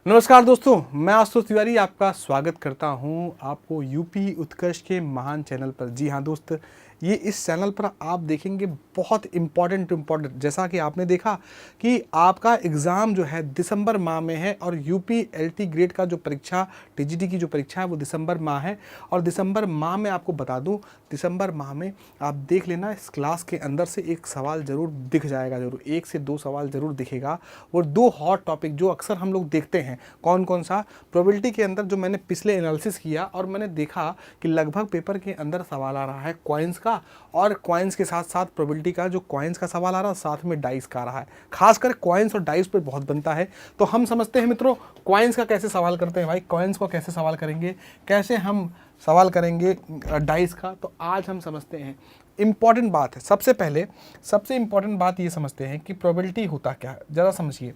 नमस्कार दोस्तों, मैं आशुतोष तिवारी आपका स्वागत करता हूं आपको यूपी उत्कर्ष के महान चैनल पर। जी हाँ दोस्त, ये इस चैनल पर आप देखेंगे बहुत इम्पॉर्टेंट जैसा कि आपने देखा कि आपका एग्ज़ाम जो है दिसंबर माह में है और यूपी एलटी ग्रेड का जो परीक्षा टीजीटी की जो परीक्षा है वो दिसंबर माह है। और दिसंबर माह में आपको बता दूं, दिसंबर माह में आप देख लेना इस क्लास के अंदर से एक सवाल ज़रूर दिख जाएगा, ज़रूर 1 से 2 सवाल ज़रूर दिखेगा। और 2 हॉट टॉपिक जो अक्सर हम लोग देखते हैं, कौन कौन सा, प्रोबेबिलिटी के अंदर जो मैंने पिछले एनालिसिस किया और मैंने देखा कि लगभग पेपर के अंदर सवाल आ रहा है कॉइन्स का, और कॉइन्स के साथ साथ प्रोबेबिलिटी का जो कॉइन्स का सवाल आ रहा है साथ में डाइस का आ रहा है। खासकर कॉइन्स और डाइस पर बहुत बनता है। तो हम समझते हैं मित्रों कॉइन्स का कैसे सवाल करते हैं। भाई कॉइन्स को कैसे सवाल करेंगे, कैसे हम सवाल करेंगे डाइस का, तो आज हम समझते हैं। इंपॉर्टेंट बात है, सबसे इंपॉर्टेंट बात ये समझते हैं कि प्रोबेबिलिटी होता क्या है। ज़रा समझिए,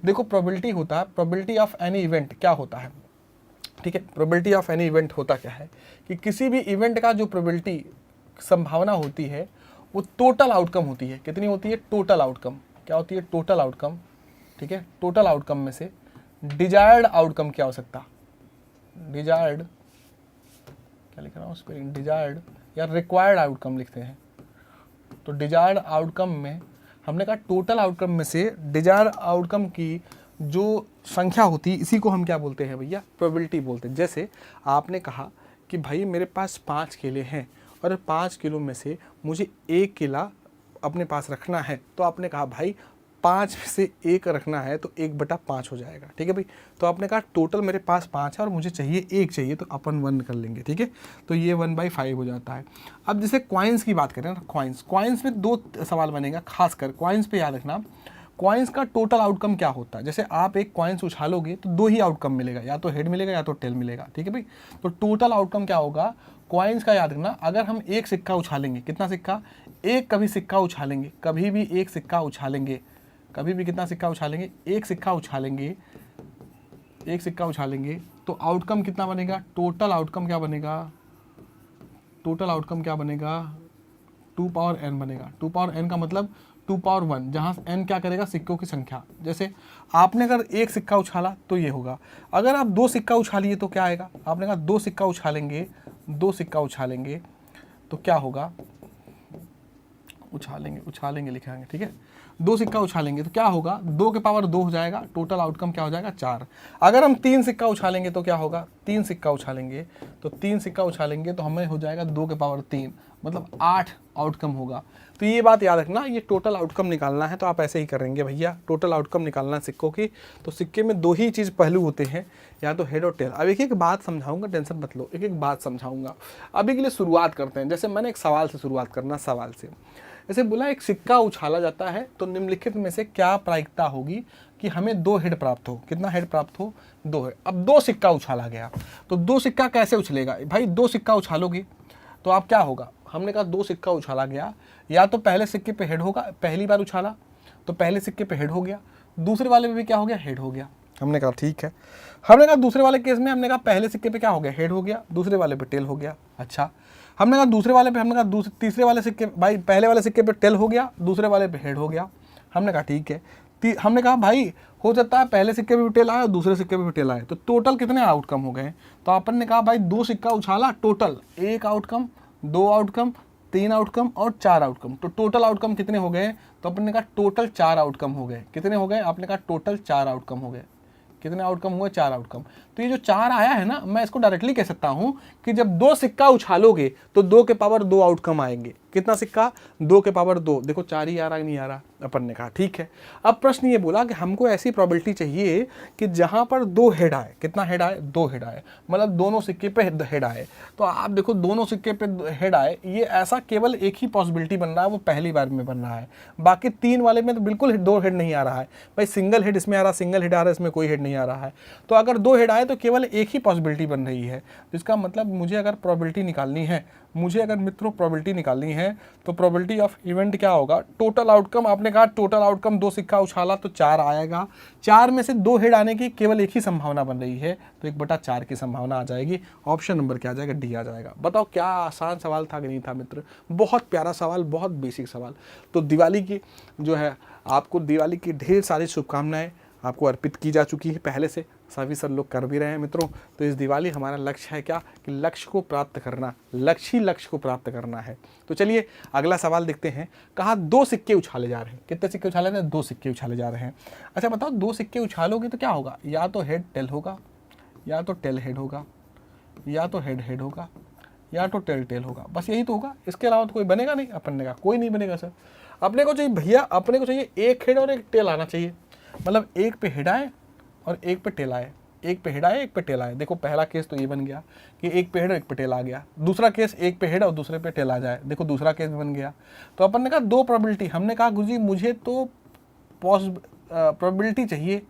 देखो प्रोबेबिलिटी होता है, प्रोबेबिलिटी ऑफ एनी इवेंट क्या होता है, ठीक है। प्रोबेबिलिटी ऑफ एनी इवेंट होता क्या है कि किसी भी इवेंट का जो प्रोबेबिलिटी संभावना होती है वो टोटल आउटकम होती है। कितनी होती है? Total outcome. क्या होती है? टोटल आउटकम, ठीक है। टोटल आउटकम में से डिजायर्ड आउटकम क्या हो सकता, डिजायर्ड, क्या लिख रहा हूँ स्पेलिंग, डिजायर्ड या रिक्वायर्ड आउटकम लिखते हैं। तो डिजायर्ड आउटकम में हमने कहा टोटल आउटकम में से डिजायर्ड आउटकम की जो संख्या होती है इसी को हम क्या बोलते हैं भैया? प्रोबेबिलिटी बोलते हैं। जैसे आपने कहा कि भाई मेरे पास 5 केले हैं और 5 किलो में से मुझे 1 केला अपने पास रखना है, तो आपने कहा भाई 5 में से 1 रखना है तो 1/5 हो जाएगा, ठीक है भाई। तो आपने कहा टोटल मेरे पास 5 है और मुझे चाहिए 1 चाहिए, तो अपन 1 कर लेंगे, ठीक है। तो ये 1/5 हो जाता है। अब जैसे कॉइन्स की बात करें ना, कॉइन्स में 2 सवाल बनेगा, खासकर कॉइन्स पे याद रखना। कॉइन्स का टोटल आउटकम क्या होता है? जैसे आप एक कॉइन्स उछालोगे तो 2 ही आउटकम मिलेगा, या तो हेड मिलेगा या तो टेल मिलेगा, ठीक है भाई। तो टोटल आउटकम क्या होगा कॉइन्स का, याद रखना। अगर हम एक सिक्का उछालेंगे, कितना सिक्का? एक कभी सिक्का उछालेंगे, कभी भी एक सिक्का उछालेंगे, कभी भी कितना सिक्का उछालेंगे? एक सिक्का उछालेंगे, एक सिक्का उछालेंगे तो आउटकम कितना बनेगा? टोटल आउटकम क्या बनेगा? टोटल आउटकम क्या बनेगा? 2 पावर n बनेगा। 2 पावर n का मतलब 2 पावर 1, जहाँ n क्या करेगा? सिक्कों की संख्या। जैसे आपने अगर एक सिक्का उछाला तो ये होगा। अगर आप 2 सिक्का उछालिए तो क्या आएगा? आपने कहा 2 सिक्का उछालेंगे, 2 सिक्का उछालेंगे तो क्या होगा? उछालेंगे लिखाएंगे, ठीक है। 2 सिक्का उछालेंगे तो क्या होगा? 2 के पावर 2 हो जाएगा, टोटल आउटकम क्या हो जाएगा? 4। अगर हम 3 सिक्का उछालेंगे तो क्या होगा? 3 सिक्का उछालेंगे तो 3 सिक्का उछालेंगे तो हमें हो जाएगा 2 के पावर 3, मतलब 8 आउटकम होगा। तो ये बात याद रखना, ये टोटल आउटकम निकालना है तो आप ऐसे ही करेंगे भैया। टोटल आउटकम निकालना है सिक्कों की, तो सिक्के में 2 ही चीज़ पहलू होते हैं, या तो हेड और टेल। अब एक एक बात समझाऊंगा, टेंशन मत लो, एक एक बात समझाऊंगा। अभी के लिए शुरुआत करते हैं। जैसे मैंने एक सवाल से शुरुआत करना, सवाल से जैसे बोला एक सिक्का उछाला जाता है तो निम्नलिखित में से क्या प्रायिकता होगी कि हमें 2 हेड प्राप्त हो? कितना हेड प्राप्त हो? 2 हेड। अब 2 सिक्का उछाला गया तो 2 सिक्का कैसे उछलेगा भाई? 2 सिक्का उछालोगे तो आप क्या होगा? हमने कहा 2 सिक्का उछाला गया, या तो पहले सिक्के पे हेड होगा, पहली बार उछाला तो पहले सिक्के पे हेड हो गया, दूसरे वाले में भी क्या हो गया? हेड हो गया। हमने कहा ठीक है। हमने कहा दूसरे वाले केस में हमने कहा पहले सिक्के पे क्या हो गया? हेड हो गया, दूसरे वाले पे टेल हो गया। अच्छा, हमने कहा दूसरे वाले पे, हमने कहा तीसरे वाले सिक्के, भाई पहले वाले सिक्के पे टेल हो गया, दूसरे वाले पे हेड हो गया। हमने कहा ठीक है। हमने कहा भाई हो सकता है पहले सिक्के पे भी टेल आया और दूसरे सिक्के पे भी टेल आए, तो टोटल कितने आउटकम हो गए? तो अपन ने कहा भाई 2 सिक्का उछाला, टोटल 1 आउटकम, 2 आउटकम, 3 आउटकम और 4 आउटकम। तो टोटल आउटकम कितने हो गए? तो अपन ने कहा टोटल 4 आउटकम हो गए। कितने हो गए? आपने कहा टोटल 4 आउटकम हो गए। कितने आउटकम हुए? 4 आउटकम। तो ये जो 4 आया है ना, मैं इसको डायरेक्टली कह सकता हूं कि जब 2 सिक्का उछालोगे तो 2 के पावर 2 आउटकम आएंगे। कितना सिक्का? 2 के पावर 2। देखो 4 ही आ रहा है, नहीं आ रहा? अपन ने कहा ठीक है। अब प्रश्न ये बोला कि हमको ऐसी प्रोबेबिलिटी चाहिए कि जहां पर 2 हेड आए। कितना हेड आए? 2 हेड आए, मतलब दोनों सिक्के पे हेड आए। तो आप देखो दोनों सिक्के पे हेड आए, ये ऐसा केवल एक ही पॉसिबिलिटी बन रहा है, वो पहली बार में बन रहा है। बाकी 3 वाले में तो बिल्कुल 2 हेड नहीं आ रहा है भाई। सिंगल हेड इसमें आ रहा है, सिंगल हेड आ रहा है, इसमें कोई हेड नहीं आ रहा है। तो अगर 2 हेड आए तो केवल एक ही पॉसिबिलिटी बन रही है। तो इसका मतलब मुझे अगर प्रोबेबिलिटी निकालनी है, मुझे अगर मित्रों प्रोबेबिलिटी निकालनी है तो प्रोबेबिलिटी ऑफ इवेंट क्या होगा? Total outcome. आपने कहा टोटल आउटकम 2 सिक्का उछाला तो 4 आएगा, 4 में से 2 हेड आने की केवल एक ही संभावना बन रही है, तो 1/4 की संभावना आ जाएगी। ऑप्शन नंबर क्या आ जाएगा? डी आ जाएगा। बताओ क्या आसान सवाल था कि नहीं था मित्र? बहुत प्यारा सवाल, बहुत बेसिक सवाल। तो दिवाली की जो है, आपको दिवाली की ढेर सारी शुभकामनाएं। आपको अर्पित की जा चुकी है पहले से, सभी सब लोग कर भी रहे हैं मित्रों। तो इस दिवाली हमारा लक्ष्य है क्या, कि लक्ष्य को प्राप्त करना, लक्ष्य को प्राप्त करना है। तो चलिए अगला सवाल देखते हैं। कहा 2 सिक्के उछाले जा रहे हैं। कितने सिक्के उछाले रहे हैं? 2 सिक्के उछाले जा रहे हैं। अच्छा बताओ, 2 सिक्के उछालोगे तो क्या होगा? या तो हेड टेल होगा, या तो टेल हेड होगा, या तो हेड हेड होगा, या तो टेल टेल होगा। बस यही तो होगा, इसके अलावा तो कोई बनेगा नहीं। अपन ने कहा कोई नहीं बनेगा सर। अपने को चाहिए भैया, अपने को चाहिए एक हेड और एक टेल आना चाहिए। मतलब एक पे हेड आए और एक पे टेल आए, एक पे हेड आए एक पे टेल आए। देखो पहला केस तो ये बन गया कि एक पे हेड और एक पे टेल आ गया। दूसरा केस एक पे हेड और दूसरे पे टेल आ जाए, देखो दूसरा केस बन गया। तो अपन ने कहा 2 प्रोबेबिलिटी। हमने कहा गुरुजी मुझे तो प्रोबेबिलिटी चाहिए,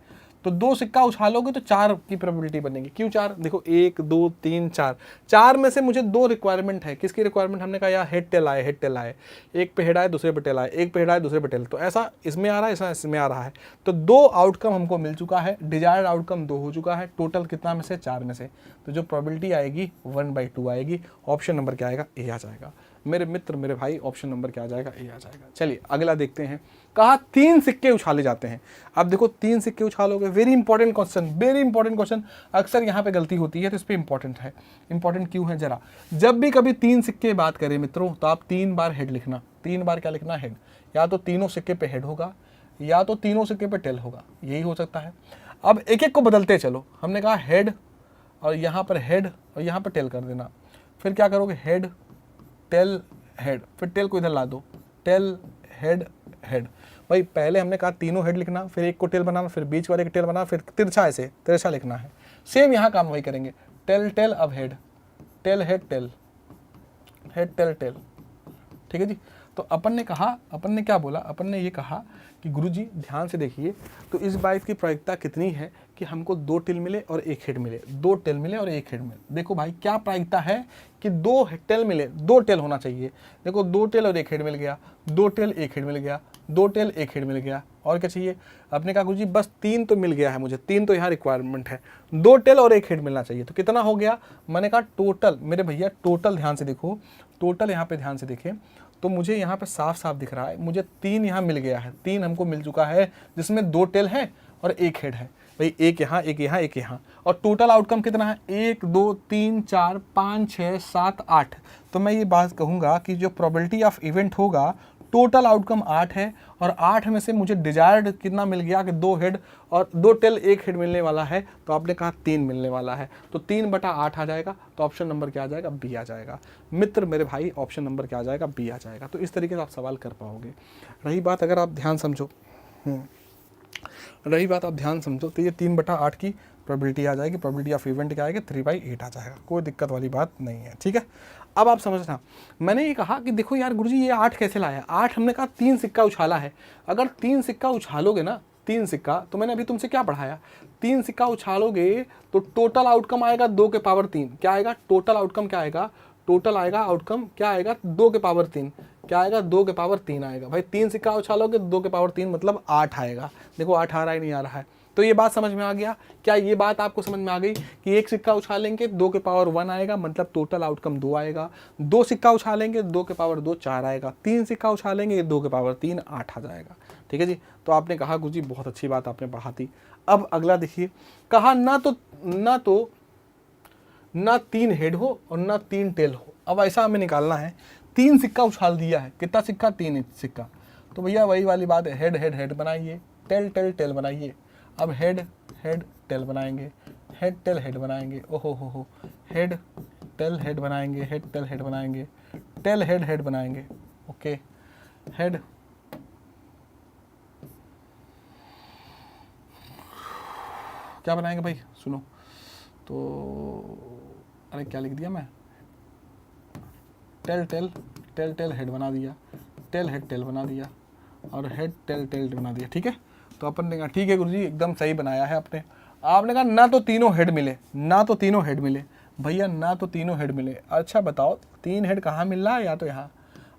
तो 2 सिक्का उछालोगे तो 4 की प्रोबेबिलिटी बनेगी। क्यों 4? देखो 1 2 3 4, 4 में से मुझे 2 रिक्वायरमेंट है। किसकी रिक्वायरमेंट? हमने कहा यार हेड टेल आए, हेड टेल आए, एक पे हेड आए दूसरे पे टेल आए, एक पे हेड आए दूसरे पे टेल। तो ऐसा इसमें आ रहा है, ऐसा इसमें आ रहा है। तो 2 आउटकम हमको मिल चुका है, डिजायर्ड आउटकम 2 हो चुका है। टोटल कितना में से? 4 में से। तो जो प्रोबेबिलिटी आएगी 1/2 आएगी। ऑप्शन नंबर क्या आएगा? ए आ जाएगा। मेरे मित्र मेरे भाई, ऑप्शन नंबर क्या आ जाएगा? ए आ जाएगा। चलिए अगला देखते हैं। कहा 3 सिक्के उछाले जाते हैं। अब देखो 3 सिक्के उछालोगे, very important question, very important question. अक्सर यहाँ पे गलती होती है, तो इस पे इंपॉर्टेंट है। इंपॉर्टेंट क्यों है जरा, जब भी कभी 3 सिक्के की बात करें मित्रों, तो आप 3 बार हेड लिखना। 3 बार क्या लिखना? हेड। या तो तीनों सिक्के पे हेड होगा, या तो तीनों सिक्के पे टेल होगा, यही हो सकता है। अब एक एक को बदलते चलो। हमने कहा हेड और यहाँ पर हेड और यहाँ पर टेल कर देना। फिर क्या करोगे? हेड टेल हेड, फिर टेल को इधर ला दो, टेल हेड हेड। भाई पहले हमने कहा तीनों हेड लिखना, फिर एक को टेल बनाना, फिर बीच वाले को टेल बनाना, फिर तिरछा ऐसे तिरछा लिखना है। सेम यहाँ काम वही करेंगे। टेल टेल अब head, tail head tail, head tail tail. ठीक है जी। तो अपन ने कहा, अपन ने क्या बोला? अपन ने ये कहा कि गुरुजी ध्यान से देखिए, तो इस बात की प्रायिकता कितनी है कि हमको 2 टेल मिले और 1 हेड मिले, 2 टेल मिले और 1 हेड मिले। देखो भाई क्या प्रायिकता है कि 2 टेल मिले, 2 टेल होना चाहिए। देखो 2 टेल और 1 हेड मिल गया, 2 टेल 1 हेड मिल गया, 2 टेल 1 हेड मिल गया। और क्या चाहिए? आपने कहा गुरुजी बस 3 तो मिल गया है मुझे, 3 तो यहाँ रिक्वायरमेंट है, 2 टेल और 1 हेड मिलना चाहिए। तो कितना हो गया? मैंने कहा टोटल, मेरे भैया टोटल ध्यान से देखो, टोटल यहाँ पे ध्यान से देखें तो मुझे यहाँ पे साफ साफ दिख रहा है, मुझे 3 यहाँ मिल गया है, 3 हमको मिल चुका है, जिसमें 2 टेल है और 1 हेड है। भाई एक यहाँ, एक यहाँ, एक यहाँ, और टोटल आउटकम कितना है? 1 2 3 4 5 6 7 8। तो मैं ये बात कहूँगा कि जो प्रोबेबिलिटी ऑफ इवेंट होगा, टोटल आउटकम 8 है, और 8 में से मुझे डिजायर्ड कितना मिल गया कि 2 हेड और 2 टेल 1 हेड मिलने वाला है। तो आपने कहा 3 मिलने वाला है, तो 3/8 आ जाएगा। तो ऑप्शन नंबर क्या आ जाएगा? बी आ जाएगा। मित्र मेरे भाई, ऑप्शन नंबर क्या आ जाएगा? बी आ जाएगा। तो इस तरीके से आप सवाल कर पाओगे। रही बात अगर आप ध्यान समझो, रही बात आप ध्यान समझो, तो ये 3/8 की प्रोबेबिलिटी आ जाएगी। प्रोबेबिलिटी ऑफ इवेंट क्या आएगी? 3/8 आ जाएगा। कोई दिक्कत वाली बात नहीं है। ठीक है, अब आप समझना, मैंने ये कहा कि देखो यार गुरुजी ये 8 कैसे लाया? 8 हमने कहा 3 सिक्का उछाला है। अगर 3 सिक्का उछालोगे ना, 3 सिक्का, तो मैंने अभी तुमसे क्या पढ़ाया? 3 सिक्का उछालोगे तो टोटल आउटकम आएगा 2 के पावर 3। क्या आएगा? टोटल आउटकम क्या आएगा? टोटल आएगा आउटकम क्या आएगा? 2 के पावर 3। क्या आएगा? 2 के पावर 3 आएगा। भाई 3 सिक्का उछालोगे 2 के पावर 3 मतलब 8 आएगा। देखो 8 आ रहा है नहीं आ रहा है? तो ये बात समझ में आ गया? क्या ये बात आपको समझ में आ गई कि एक सिक्का उछालेंगे 2 के पावर 1 आएगा, मतलब टोटल आउटकम 2 आएगा। 2 सिक्का उछालेंगे 2 के पावर 2 4 आएगा। 3 सिक्का उछालेंगे 2 के पावर 3 8 आ जाएगा। ठीक है जी। तो आपने कहा गुरुजी बहुत अच्छी बात आपने पढ़ा थी। अब अगला देखिए, कहा ना 3 हेड हो और ना 3 टेल हो। अब ऐसा हमें निकालना है। 3 सिक्का उछाल दिया है, कितना सिक्का? 3 सिक्का। तो भैया वही वाली बात है, हेड हेड हेड बनाइए, टेल टेल टेल बनाइए। अब हेड हेड टेल बनाएंगे, हेड टेल हेड बनाएंगे, ओहो हो, हेड टेल हेड बनाएंगे, हेड टेल हेड बनाएंगे, टेल हेड हेड बनाएंगे। ओके, हेड क्या बनाएंगे भाई? सुनो तो, अरे क्या लिख दिया मैं? Tail tail tail tail head बना दिया, टेल हेड टेल बना दिया, और हेड टेल टेल बना दिया। ठीक है, तो अपन ने कहा ठीक है गुरुजी एकदम सही बनाया है आपने। आपने कहा ना तो तीनों हेड मिले, ना तो तीनों हेड मिले। भैया ना तो तीनों हेड मिले। अच्छा बताओ 3 हेड कहाँ मिल रहा है? या तो यहाँ,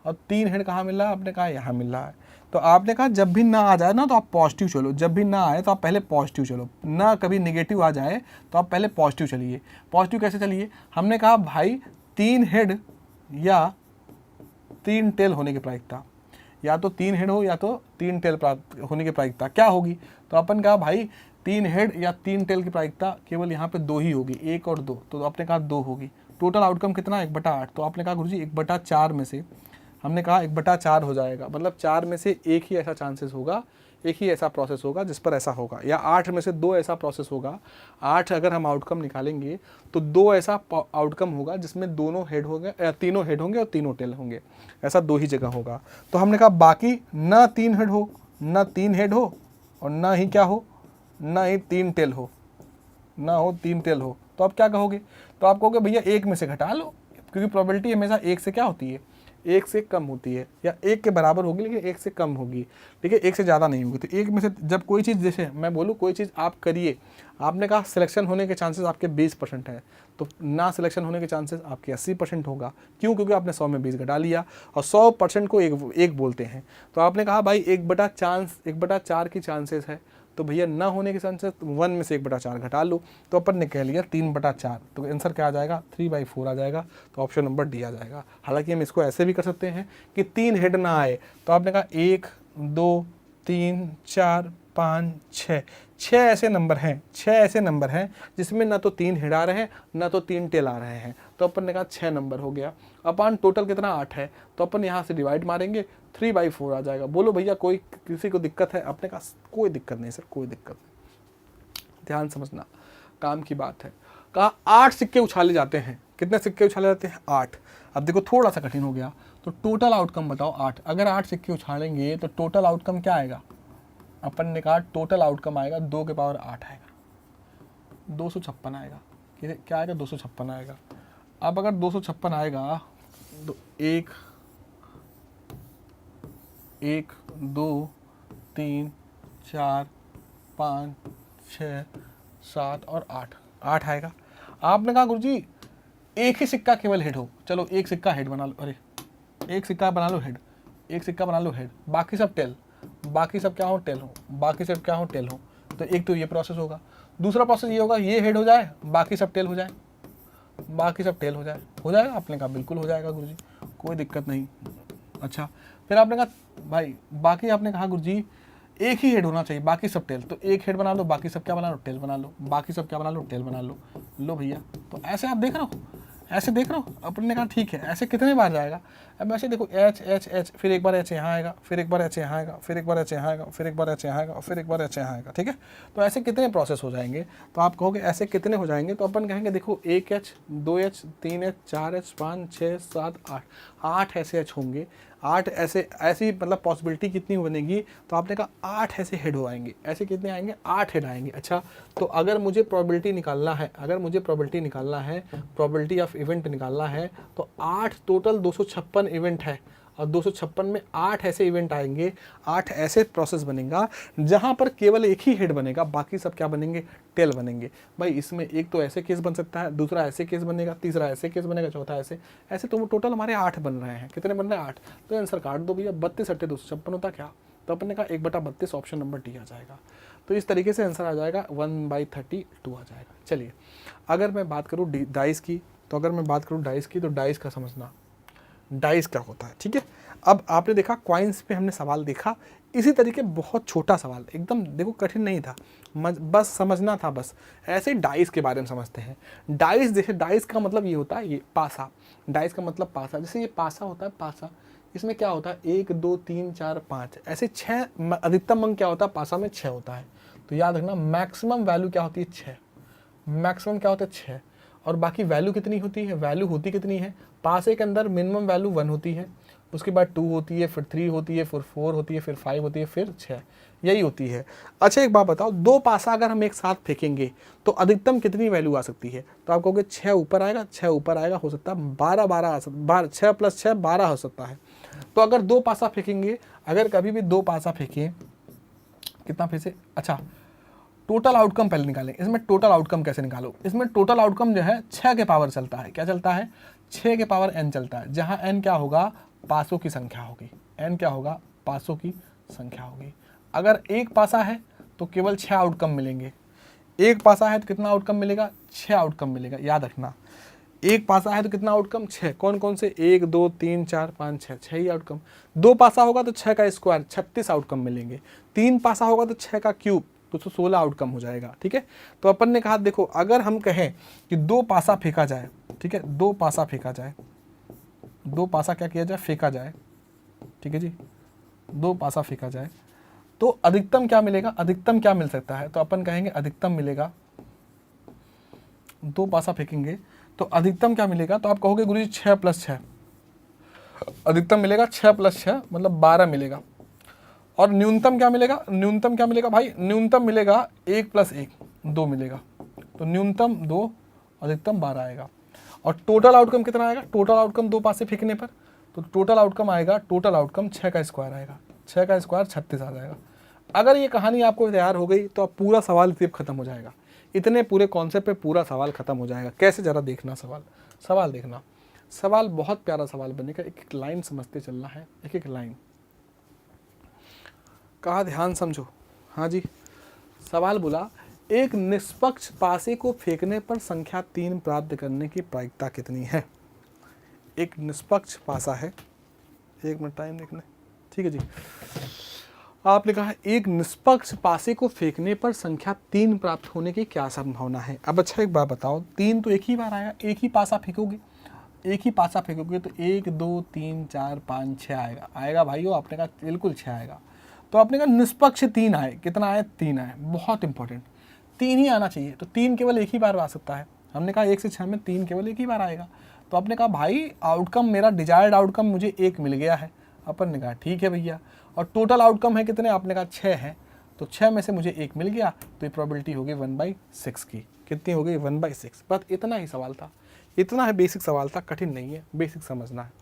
और 3 हेड कहाँ मिल रहा है? आपने कहा यहाँ मिल रहा है। तो आपने कहा जब भी ना आ जाए ना तो आप पॉजिटिव चलो, जब भी ना आए तो आप पहले पॉजिटिव चलो, ना कभी नेगेटिव आ जाए तो आप पहले पॉजिटिव चलिए। पॉजिटिव कैसे चलिए? हमने कहा भाई 3 हेड या 3 टेल होने की प्रायिकता, या तो 3 हेड हो या तो 3 टेल प्राप्त होने की प्रायिकता क्या होगी। तो अपन कहा भाई 3 हेड या 3 टेल की प्रायिकता केवल यहाँ पे 2 ही होगी, 1 और 2, तो आपने कहा 2 होगी। टोटल आउटकम कितना, 1/8। तो आपने कहा गुरुजी 1/4 में से, हमने कहा 1/4 हो जाएगा, मतलब 4 में से एक ही ऐसा चांसेस होगा, एक ही ऐसा प्रोसेस होगा जिस पर ऐसा होगा, या 8 में से 2 ऐसा प्रोसेस होगा। 8 अगर हम आउटकम निकालेंगे तो 2 ऐसा आउटकम होगा जिसमें दोनों हेड होंगे, तीनों हेड होंगे और तीनों टेल होंगे, ऐसा 2 ही जगह होगा। तो हमने कहा बाकी ना 3 हेड हो, ना 3 हेड हो, और ना ही क्या हो, ना ही 3 टेल हो, ना हो 3 टेल हो। तो आप क्या कहोगे, तो आप कहोगे भैया 1 में से घटा लो, क्योंकि प्रोबेबिलिटी हमेशा 1 से क्या होती है, 1 से कम होती है, या 1 के बराबर होगी लेकिन 1 से कम होगी, ठीक है, 1 से ज़्यादा नहीं होगी। तो 1 में से जब कोई चीज़, जैसे मैं बोलूँ कोई चीज़ आप करिए, आपने कहा सिलेक्शन होने के चांसेस आपके 20% है, तो ना सिलेक्शन होने के चांसेस आपके 80% होगा। क्यों, क्योंकि आपने 100 में 20 घटा लिया, और 100% को एक बोलते हैं। तो आपने कहा भाई 1/4 की चांसेस है, तो भैया ना होने के चांसेस 1 में से 1/4 घटा लो, तो अपन ने कह लिया 3/4, तो आंसर क्या आ जाएगा, 3/4 आ जाएगा। तो ऑप्शन नंबर डी आ जाएगा। हालांकि हम इसको ऐसे भी कर सकते हैं कि 3 हेड ना आए, तो आपने कहा 1 2 3 4 5 6, 6 ऐसे नंबर हैं, 6 ऐसे नंबर हैं जिसमें ना तो 3 हेड आ रहे हैं ना तो 3 टेल आ रहे हैं, तो अपन ने कहा 6 नंबर हो गया। अपन टोटल कितना 8 है, तो अपन यहाँ से डिवाइड मारेंगे, 3/4 आ जाएगा। बोलो भैया कोई किसी को दिक्कत है, अपने कहा कोई दिक्कत नहीं सर, कोई दिक्कत नहीं, ध्यान समझना, काम की बात है। कहा 8 सिक्के उछाले जाते हैं, कितने सिक्के उछाले जाते हैं, 8। अब देखो थोड़ा सा कठिन हो गया, तो टोटल आउटकम बताओ 8, अगर 8 सिक्के उछालेंगे तो टोटल आउटकम क्या आएगा, अपन ने कहा टोटल आउटकम आएगा 2 के पावर 8 आएगा, 256 आएगा, क्या आएगा, 256 आएगा। अब अगर 256 आएगा तो 1 2 3 4 5 6 7 और 8 आएगा। आपने कहा गुरुजी एक ही सिक्का केवल हेड हो, चलो एक सिक्का हेड बना लो, अरे एक सिक्का बना लो हेड, एक सिक्का बना लो हेड, बाकी सब टेल, बाकी सब क्या हो, टेल हो, बाकी सब क्या हो, टेल हो। तो एक तो ये प्रोसेस होगा। दूसरा प्रोसेस ये होगा, ये हेड हो जाए, बाकी सब टेल हो जाए, बाकी सब टेल हो जाए, हो जाएगा। आपने कहा बिल्कुल हो जाएगा गुरुजी, कोई दिक्कत नहीं। अच्छा, फिर आपने कहा भाई बाकी, आपने कहा गुरुजी एक ही हेड होना चाहिए, बाकी सब टेल, तो एक हेड बना लो, बाकी सब क्या बना लो, टेल बना लो, बाकी सब क्या बना लो, टेल बना लो। लो भैया, तो ऐसे आप देख रहे हो, ऐसे देख रहे हो, अपन ने कहा ठीक है, ऐसे कितने बार जाएगा। अब ऐसे देखो एच एच एच, फिर एक बार एच यहाँ आएगा, फिर एक बार एच यहाँ आएगा, फिर एक बार एच यहाँ आएगा, फिर एक बार एच यहाँ आएगा, फिर एक बार एच यहाँ आएगा, ठीक है। तो ऐसे कितने प्रोसेस हो जाएंगे, तो आप कहोगे ऐसे कितने हो जाएंगे, तो अपन कहेंगे देखो 1 एच 2 एच 3 एच 4 एच 5 6 7 8, 8 ऐसे एच होंगे, 8 ऐसी मतलब पॉसिबिलिटी कितनी बनेगी, तो आपने कहा 8 ऐसे हेड हो आएंगे, ऐसे कितने आएंगे, 8 हेड आएंगे। अच्छा, तो अगर मुझे प्रोबेबिलिटी निकालना है, प्रोबेबिलिटी ऑफ इवेंट निकालना है, तो 8 टोटल 256 इवेंट है, और 256 में 8 ऐसे इवेंट आएंगे, 8 ऐसे प्रोसेस बनेगा जहां पर केवल एक ही हेड बनेगा, बाकी सब क्या बनेंगे, टेल बनेंगे। भाई इसमें एक तो ऐसे केस बन सकता है, दूसरा ऐसे केस बनेगा, तीसरा ऐसे केस बनेगा, चौथा ऐसे ऐसे, तो टोटल हमारे 8 बन रहे हैं। कितने बन रहे हैं, 8। तो आंसर काट दो भैया, 32 × 256 होता क्या, तो अपन ने कहा 1/32, ऑप्शन नंबर डी आ जाएगा। तो इस तरीके से आंसर आ जाएगा 1/32 आ जाएगा। चलिए, अगर मैं बात करूँ डाइस की, तो डाइस का समझना, डाइस क्या होता है, ठीक है। अब आपने देखा कॉइन्स पे हमने सवाल देखा, इसी तरीके बहुत छोटा सवाल, एकदम देखो कठिन नहीं था, बस समझना था, बस ऐसे डाइस के बारे में समझते हैं। डाइस, जैसे डाइस का मतलब ये होता है, ये पासा, डाइस का मतलब पासा, जैसे ये पासा होता है, पासा, इसमें क्या होता है 1 2 3 4 5 ऐसे 6, अधिकतम अंक क्या होता है पासा में 6 होता है। तो याद रखना मैक्सिमम वैल्यू क्या होती है 6, मैक्सिमम क्या होता है 6, और बाकी वैल्यू कितनी होती है, वैल्यू होती कितनी है, पासे के अंदर मिनिमम वैल्यू 1 होती है, उसके बाद 2 होती है, फिर 3 होती है, फिर 4 होती है, फिर 5 होती है, फिर 6, यही होती है। अच्छा एक बात बताओ, 2 पासा अगर हम एक साथ फेंकेंगे तो अधिकतम कितनी वैल्यू आ सकती है, तो आप कहोगे 6 ऊपर आएगा, 6 ऊपर आएगा, हो सकता है 12 6 + 6 12 हो सकता है। तो अगर 2 पासा फेंकेंगे, अगर कभी भी 2 पासा फेंके, कितना फिर से, अच्छा टोटल आउटकम पहले निकालें। इसमें टोटल आउटकम कैसे निकालो, इसमें टोटल आउटकम जो है 6 के पावर चलता है, क्या चलता है, 6 के पावर n चलता है, जहां n क्या होगा, पासों की संख्या होगी, n क्या होगा, पासों की संख्या होगी। अगर एक पासा है तो केवल 6 आउटकम मिलेंगे, एक पासा है तो कितना आउटकम मिलेगा, 6 आउटकम मिलेगा। याद रखना एक पासा है तो कितना आउटकम, 6। कौन कौन से, 1 2 3 4 5 6, 6 ही आउटकम। 2 पासा होगा तो 6 का स्क्वायर, 36 आउटकम मिलेंगे। 3 पासा होगा तो 6 का क्यूब, तो 16 आउटकम हो जाएगा। ठीक है, तो अपन ने कहा देखो अगर हम कहें कि 2 पासा फेंका जाए, ठीक है, 2 पासा फेंका जाए, 2 पासा क्या किया जाए, फेंका जाए, ठीक है जी, 2 पासा फेंका जाए तो अधिकतम क्या मिलेगा, अधिकतम क्या मिल सकता है, तो अपन कहेंगे अधिकतम मिलेगा, 2 पासा फेंकेंगे तो अधिकतम क्या मिलेगा, तो आप कहोगे गुरुजी 6 + 6, अधिकतम मिलेगा 6 + 6 मतलब 12 मिलेगा। और न्यूनतम क्या मिलेगा, न्यूनतम क्या मिलेगा भाई, न्यूनतम मिलेगा 1 + 1 2 मिलेगा, तो न्यूनतम 2, अधिकतम 12 आएगा। और टोटल आउटकम कितना आएगा, टोटल आउटकम 2 पासे फेंकने पर, तो टोटल आउटकम आएगा, टोटल आउटकम 6 का स्क्वायर आएगा, 6 का स्क्वायर 36 आ जाएगा। अगर ये कहानी आपको तैयार हो गई तो अब पूरा सवाल सिर्फ खत्म हो जाएगा, इतने पूरे कॉन्सेप्ट पे पूरा सवाल खत्म हो जाएगा। कैसे, जरा देखना सवाल, सवाल देखना, सवाल बहुत प्यारा सवाल बनेगा, एक एक लाइन समझते चलना है, एक एक लाइन। कहा ध्यान समझो, हाँ जी। सवाल बोला एक निष्पक्ष पासे को फेंकने पर संख्या 3 प्राप्त करने की प्रायिकता कितनी है। एक निष्पक्ष पासा है, 1 मिनट टाइम देखना, ठीक है जी। आपने कहा एक निष्पक्ष पासे को फेंकने पर संख्या 3 प्राप्त होने की क्या संभावना है। अब अच्छा एक बात बताओ, 3 तो एक ही बार आएगा, एक ही पासा फेंकोगे, एक ही पासा फेंकोगे तो 1 2 3 4 5 6 आएगा, आएगा भाइयों, आपने कहा बिल्कुल 6 आएगा। तो आपने कहा निष्पक्ष 3 आए, कितना आए, 3 आए, बहुत इंपॉर्टेंट, 3 ही आना चाहिए। तो 3 केवल एक ही बार आ सकता है, हमने कहा 1 से 6 में 3 केवल एक ही बार आएगा। तो आपने कहा भाई आउटकम मेरा डिजायर्ड आउटकम मुझे 1 मिल गया है, अपन ने कहा ठीक है भैया। और टोटल आउटकम है कितने, आपने कहा 6 है, तो 6 में से मुझे 1 मिल गया, तो ये प्रोबेबिलिटी हो गई 1/6 की, कितनी हो गई 1/6। बस इतना ही सवाल था, इतना है, बेसिक सवाल था, कठिन नहीं है, बेसिक समझना है।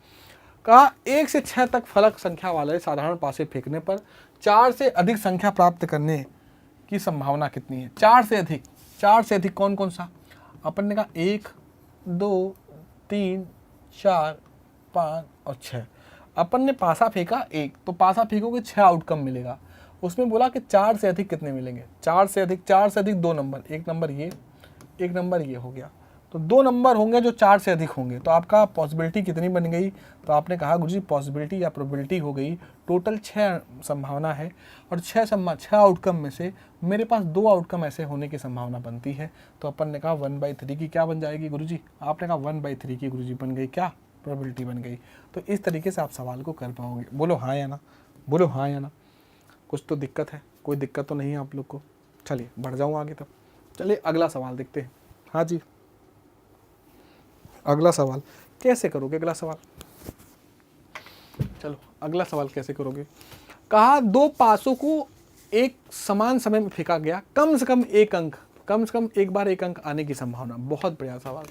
कहा 1 से 6 तक फलक संख्या वाले साधारण पासे फेंकने पर 4 से अधिक संख्या प्राप्त करने की संभावना कितनी है। 4 से अधिक, 4 से अधिक कौन कौन सा, अपन ने कहा 1 2 3 4 5 और 6। अपन ने पासा फेंका 1, तो पासा फेंकोगे 6 आउटकम मिलेगा। उसमें बोला कि 4 से अधिक कितने मिलेंगे, 4 से अधिक, 4 से अधिक 2 नंबर, एक नंबर ये, एक नंबर ये हो गया, तो 2 नंबर होंगे जो 4 से अधिक होंगे। तो आपका पॉसिबिलिटी कितनी बन गई, तो आपने कहा गुरुजी पॉसिबिलिटी या प्रोबेबिलिटी हो गई टोटल 6 संभावना है, और 6 आउटकम में से मेरे पास 2 आउटकम ऐसे होने की संभावना बनती है। तो अपन ने कहा 1/3 की क्या बन जाएगी गुरुजी, आपने कहा 1/3 की गुरुजी बन गई, क्या प्रोबेबिलिटी बन गई। तो इस तरीके से आप सवाल को कर पाओगे। बोलो हाँ या ना, बोलो हाँ या ना। कुछ तो दिक्कत है, कोई दिक्कत तो नहीं है आप लोग को। चलिए बढ़ जाऊँ आगे तब, चलिए अगला सवाल देखते हैं। हाँ जी, अगला सवाल कैसे करोगे, अगला सवाल, चलो अगला सवाल कैसे करोगे। कहा 2 पासों को एक समान समय में फेंका गया, कम से कम 1 अंक, कम से कम एक बार 1 अंक आने की संभावना। बहुत बढ़िया सवाल।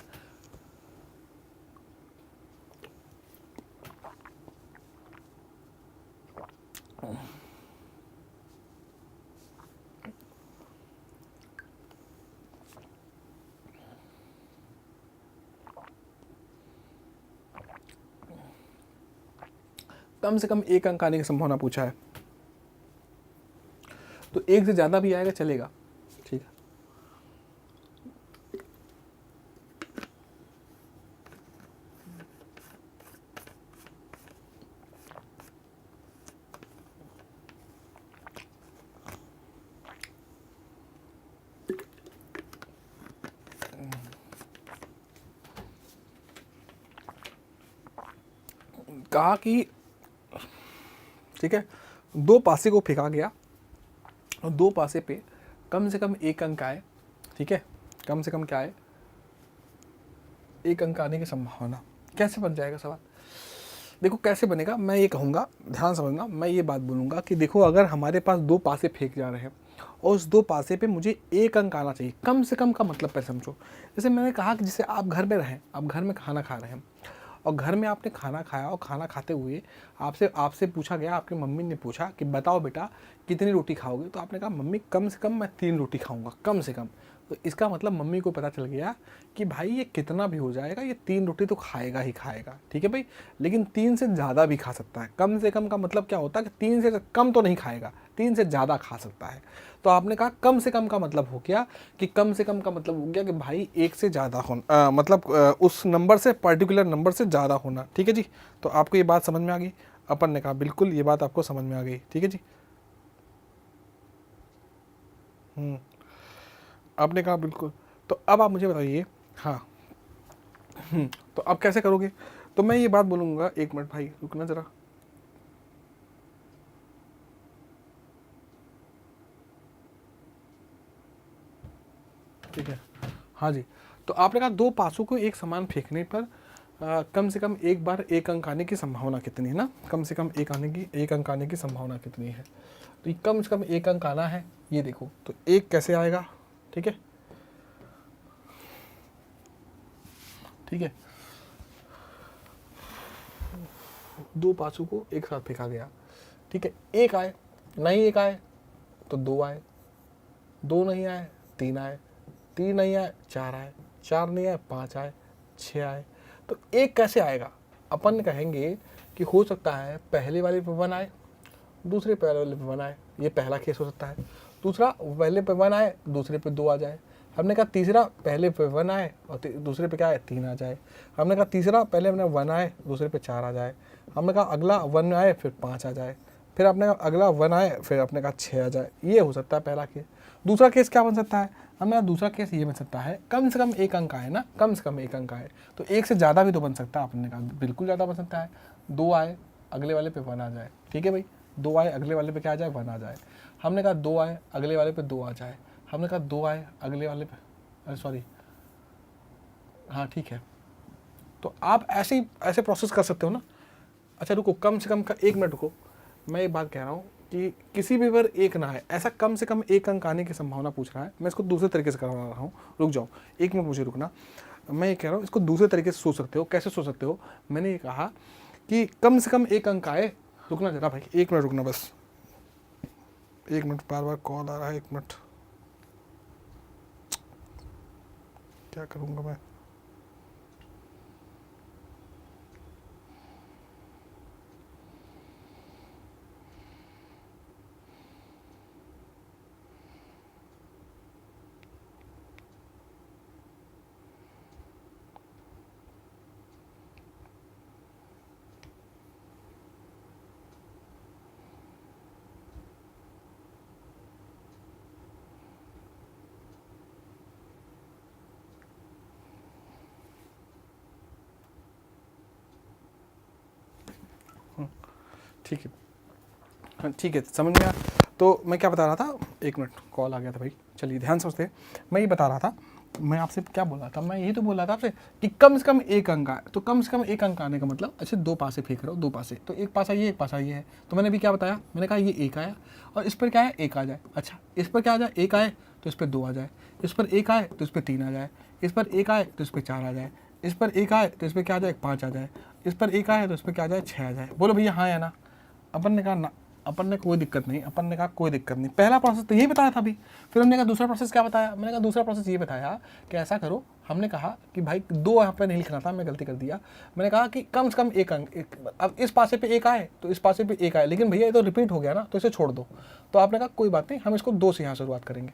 कम से कम 1 अंक आने की संभावना पूछा है, तो 1 से ज़्यादा भी आएगा चलेगा, ठीक है। कहा कि ठीक है 2 पासे को फेंका गया और 2 पासे पे कम से कम 1 अंक आए, ठीक है, कम से कम क्या आए, 1 अंक आने की संभावना। कैसे बन जाएगा सवाल, देखो कैसे बनेगा, मैं ये कहूँगा, ध्यान समझना, मैं ये बात बोलूँगा कि देखो अगर हमारे पास 2 पासे फेंक जा रहे हैं और उस 2 पासे पे मुझे 1 अंक आना चाहिए, कम से कम का मतलब पे समझो। जैसे मैंने कहा कि जैसे आप घर में रहें, आप घर में खाना खा रहे हैं और घर में आपने खाना खाया और खाना खाते हुए आपसे पूछा गया, आपकी मम्मी ने पूछा कि बताओ बेटा कितनी रोटी खाओगे, तो आपने कहा मम्मी कम से कम मैं 3 रोटी खाऊंगा, कम से कम। तो इसका मतलब मम्मी को पता चल गया कि भाई ये कितना भी हो जाएगा, ये 3 रोटी तो खाएगा ही खाएगा, ठीक है भाई, लेकिन 3 से ज़्यादा भी खा सकता है। कम से कम का मतलब क्या होता है कि 3 से कम तो नहीं खाएगा, 3 से ज़्यादा खा सकता है। तो आपने कहा कम से कम का मतलब हो गया कि कम से कम का मतलब हो गया कि भाई 1 से ज़्यादा होना, मतलब उस नंबर से, पर्टिकुलर नंबर से ज़्यादा होना, ठीक है जी। तो आपको ये बात समझ में आ गई? अपन ने कहा बिल्कुल ये बात आपको समझ में आ गई, ठीक है जी। आपने कहा बिल्कुल। तो अब आप मुझे बताइए, हाँ, तो अब कैसे करोगे? तो मैं ये बात बोलूँगा, 1 मिनट भाई रुकना ज़रा। ठीक है, हाँ जी। तो आपने कहा 2 पासों को एक समान फेंकने पर कम से कम एक बार 1 अंक आने की संभावना कितनी है ना? कम से कम 1 अंक आने की संभावना कितनी है? तो ये कम से कम 1 अंक आना है, ये देखो। तो 1 कैसे आएगा? ठीक है, ठीक है। 2 पासों को एक साथ फेंका गया, ठीक है। 1 आए, नहीं 1 आए तो 2 आए, 2 नहीं आए 3 आए, 3 नहीं आए 4 आए, 4 नहीं आए 5 आए, 6 आए। तो 1 कैसे आएगा? अपन कहेंगे कि हो सकता है पहले वाले पे 1 आए, दूसरे पहले वाले पे 1 आए, ये पहला केस हो सकता है। दूसरा, पहले पे 1 आए, दूसरे पे 2 आ जाए। हमने कहा तीसरा, पहले पे 1 आए और दूसरे पे क्या है 3 आ जाए। हमने कहा तीसरा, पहले हमने 1 आए, दूसरे पे 4 आ जाए। हमने कहा अगला 1 आए फिर 5 आ जाए, फिर आपने कहा अगला 1 आए फिर आपने कहा 6 आ जाए। ये हो सकता है पहला केस। दूसरा केस क्या बन सकता है? हमें दूसरा केस ये बन सकता है, कम से कम 1 अंक आए ना, कम से कम 1 अंक आए। तो 1 से ज़्यादा भी तो बन सकता है, आपने कहा बिल्कुल ज़्यादा बन सकता है। 2 आए, अगले वाले पे 1 आ जाए, ठीक है भाई। 2 आए, अगले वाले पे क्या आ जाए 1 आ जाए। हमने कहा 2 आए, अगले वाले पे 2 आ जाए। हमने कहा 2 आए, अगले वाले पे, अरे सॉरी, हाँ ठीक है। तो आप ऐसे प्रोसेस कर सकते हो ना। अच्छा रुको, कम से कम का 1 मिनट रुको, मैं एक बात कह रहा हूँ कि किसी भी पर 1 ना है, ऐसा कम से कम 1 अंक आने की संभावना पूछ रहा है। मैं इसको दूसरे तरीके से करवा रहा हूँ, रुक जाओ 1 मिनट, मुझे रुकना। मैं ये कह रहा हूँ इसको दूसरे तरीके से सोच सकते हो। कैसे सोच सकते हो? मैंने ये कहा कि कम से कम 1 अंक आए। रुकना जरा भाई, 1 मिनट रुकना बस, 1 मिनट, बार बार कॉल आ रहा है, 1 मिनट, क्या करूँगा मैं। ठीक है, हाँ ठीक है, समझ में आया। तो मैं क्या बता रहा था, 1 मिनट कॉल आ गया था भाई, चलिए ध्यान से समझते हैं। मैं ये बता रहा था, मैं आपसे क्या बोल रहा था, मैं यही तो बोल रहा था आपसे कि कम से कम 1 अंक आए। तो कम से कम 1 अंक आने का मतलब, अच्छा 2 पासे फेंक रहे हो, 2 पासे, तो 1 पासा ये, 1 पासा ये है। तो मैंने भी क्या बताया, मैंने कहा ये 1 आया और इस पर क्या है 1 आ जाए। अच्छा इस पर क्या आ जाए, 1 आए तो इस पर 2 आ जाए, इस पर 1 आए तो इस पर 3 आ जाए, इस पर 1 आए तो इस पर 4 आ जाए, इस पर 1 आए तो इस पर क्या आ जाए 5 आ जाए, इस पर 1 आए तो इस पर क्या आ जाए 6 आ जाए। बोलो भैया हाँ या ना? अपन ने कहा ना, अपन ने कोई दिक्कत नहीं, अपन ने कहा कोई दिक्कत नहीं। पहला प्रोसेस तो यही बताया था अभी। फिर हमने कहा दूसरा प्रोसेस क्या बताया? मैंने कहा दूसरा प्रोसेस ये बताया कि ऐसा करो, हमने कहा कि भाई 2 यहाँ पे नहीं लिखना था, मैं गलती कर दिया। मैंने कहा कि कम से कम 1 अंक, अब इस पासे पे 1 आए तो इस पासे पे 1 आए, लेकिन भैया ये तो रिपीट हो गया ना, तो इसे छोड़ दो। तो आपने कहा कोई बात नहीं, हम इसको 2 से यहाँ शुरुआत करेंगे।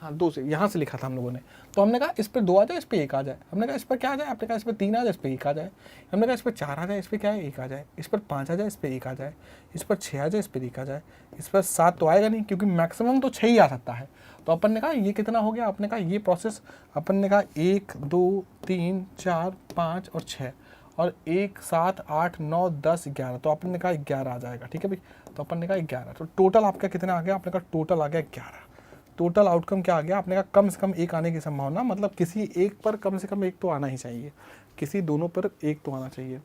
हाँ 2 से, यहाँ से लिखा था हम लोगों ने। तो हमने कहा इस पर 2 आ जाए, इस पर 1 आ जाए। हमने कहा इस पर क्या आ जाए, आपने कहा इस पर 3 आ जाए, इस पर 1 आ जाए। हमने कहा इस पर 4 आ जाए, इस पर क्या है 1 आ जाए। इस पर 5 आ जाए, इस पर 1 आ जाए। इस पर 6 आ जाए, इस पर 1 आ जाए। इस पर 7 तो आएगा नहीं, क्योंकि मैक्सिमम तो 6 ही आ सकता है। तो अपन ने कहा ये कितना हो गया, आपने कहा ये प्रोसेस, अपन ने कहा 1 2 3 4 5 और 6, और 1 7 8 9 10 11, तो अपन ने कहा 11 आ जाएगा, ठीक है भाई। तो अपन ने कहा 11, तो टोटल आपका कितना आ गया? आपने कहा टोटल आ गया 11। टोटल आउटकम क्या आ गया? आपने कहा कम से कम 1 आने की संभावना, मतलब किसी एक पर कम से कम 1 तो आना ही चाहिए, किसी दोनों पर 1 तो आना चाहिए।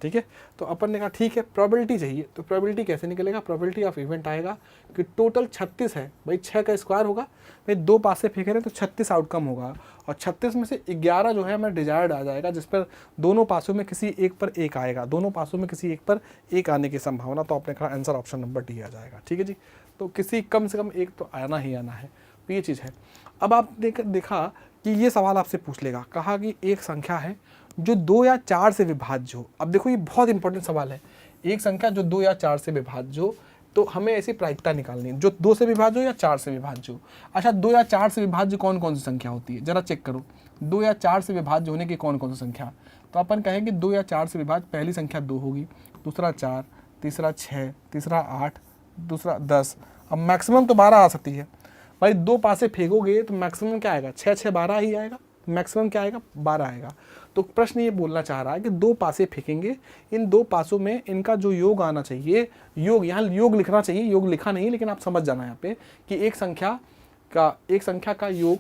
ठीक है। तो अपन ने कहा ठीक है, प्रोबेबिलिटी चाहिए। तो प्रोबेबिलिटी कैसे निकलेगा? प्रोबेबिलिटी ऑफ इवेंट आएगा कि टोटल 36 है भाई, 6 का स्क्वायर होगा भाई, 2 पासे फेंक रहे हैं तो 36 आउटकम होगा, और 36 में से 11 जो है हमें डिजायर्ड आ जाएगा, जिस पर दोनों पासों में किसी एक पर 1 आएगा, दोनों पासों में किसी एक पर 1 आने की संभावना। तो आपने कहा आंसर ऑप्शन नंबर डी आ जाएगा, ठीक है जी। तो किसी कम से कम 1 तो आना ही आना है। तो ये चीज़ है। अब आप देखा कि ये सवाल आपसे पूछ लेगा, कहा कि एक संख्या है जो 2 या 4 से विभाज्य हो। अब देखो ये बहुत इंपॉर्टेंट सवाल है, एक संख्या जो 2 या 4 से विभाज्य हो, तो हमें ऐसी प्रायिकता निकालनी है जो 2 से विभाज्य हो या 4 से विभाज्य हो। अच्छा, 2 या 4 से विभाज्य कौन कौन सी संख्या होती है, जरा चेक करो, 2 या 4 से विभाज्य होने की कौन कौन सी संख्या। तो अपन कहेंगे 2 या 4 से विभाज्य, पहली संख्या 2 होगी, दूसरा 4, तीसरा 6, तीसरा 8, दूसरा 10। अब मैक्सिमम तो 12 आ सकती है भाई, 2 पासे फेंकोगे तो मैक्सिमम क्या आएगा, 6 6 12 ही आएगा, मैक्सिमम क्या आएगा, 12 आएगा। तो प्रश्न ये बोलना चाह रहा है कि 2 पासे फेंकेंगे, इन 2 पासों में इनका जो योग आना चाहिए, योग यहाँ योग लिखना चाहिए, योग लिखा नहीं लेकिन आप समझ जाना यहाँ पे कि एक संख्या का योग,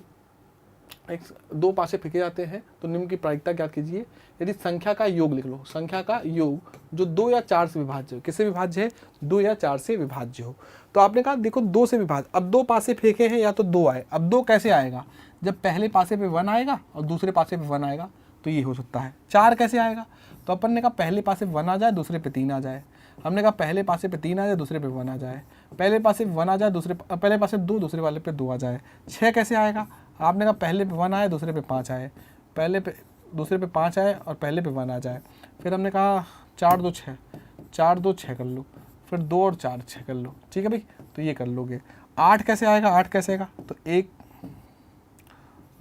2 पासे फेंके जाते हैं तो निम्न की प्रायिकता ज्ञात कीजिए। यदि संख्या का योग लिख लो, संख्या का योग जो 2 या 4 से विभाज्य हो, किससे विभाज्य है, 2 या 4 से विभाज्य हो। तो आपने कहा देखो 2 से विभाज्य, अब 2 पासे फेंके हैं या तो 2 आए, अब 2 कैसे आएगा, जब पहले पासे पे 1 आएगा और दूसरे पासे पे 1 आएगा, तो ये हो सकता है। 4 कैसे आएगा, तो अपन ने कहा पहले पासे 1 आ जाए, दूसरे पे 3 आ जाए। हमने कहा पहले पासे पे 3 आ जाए, दूसरे पे 1 आ जाए। पहले पासे 1 आ जाए, पहले पासे 2, दूसरे वाले पे 2 आ जाए। 6 कैसे आएगा, आपने कहा पहले पे 1 आए, दूसरे पे 5 आए, दूसरे पे 5 आए और पहले पे 1 आ जाए। फिर हमने कहा 4 2 6, 4 2 6 कर लो, फिर 2 और 4 6 कर लो, ठीक है भाई, तो ये कर लोगे। 8 कैसे आएगा, 8 कैसे आएगा, तो 1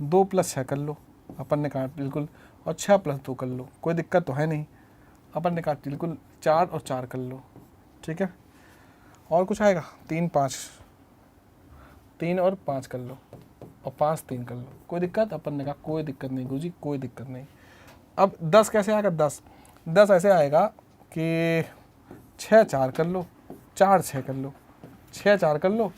2 + 6 कर लो, अपन ने कहा बिल्कुल, और 6 + 2 कर लो, कोई दिक्कत तो है नहीं। अपन ने कहा बिल्कुल 4 और 4 कर लो, ठीक है। और कुछ आएगा, 3 5, 3 और 5 कर लो, और 5 3 कर लो, कोई दिक्कत, अपन ने कहा कोई दिक्कत नहीं गुरुजी, कोई दिक्कत नहीं। अब 10 कैसे आएगा, 10 ऐसे आएगा कि 6 4 कर लो, 4 6 कर लो, 6 4 कर लो,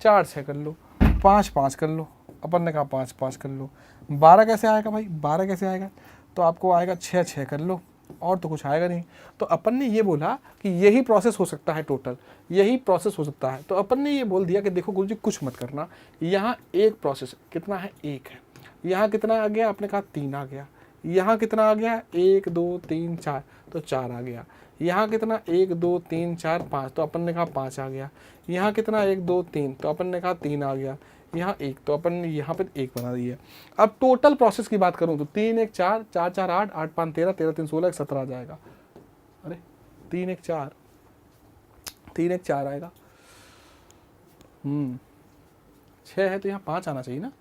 4 6 कर लो, 5 5 कर लो, अपन ने कहा 5 5 कर लो। 12 कैसे आएगा भाई, 12 कैसे आएगा, तो आपको आएगा 6 6 कर लो, और तो कुछ आएगा नहीं। तो अपन ने ये बोला कि यही प्रोसेस हो सकता है, टोटल यही प्रोसेस हो सकता है। तो अपन ने ये बोल दिया कि देखो गुरुजी कुछ मत करना, यहाँ एक प्रोसेस कितना है, 1 है, यहाँ कितना आ गया, आपने कहा 3 आ गया, यहाँ कितना आ गया, 1 2 3 4, तो 4 आ गया। यहाँ कितना, 1 2 3 4 5, तो अपन ने कहा 5 आ गया। यहाँ कितना, 1 2 3, तो अपन ने कहा 3 आ गया। यहाँ 1, तो अपन ने यहाँ पे 1 बना दिया। अब टोटल प्रोसेस की बात करूँ तो 3 1 4, 4 4 8, 8 5 13, 13 3 16, 17 आ जाएगा। अरे 3 1 4, 3 1 4 आएगा। 6 है तो यहाँ 5 आना चाहिए ना,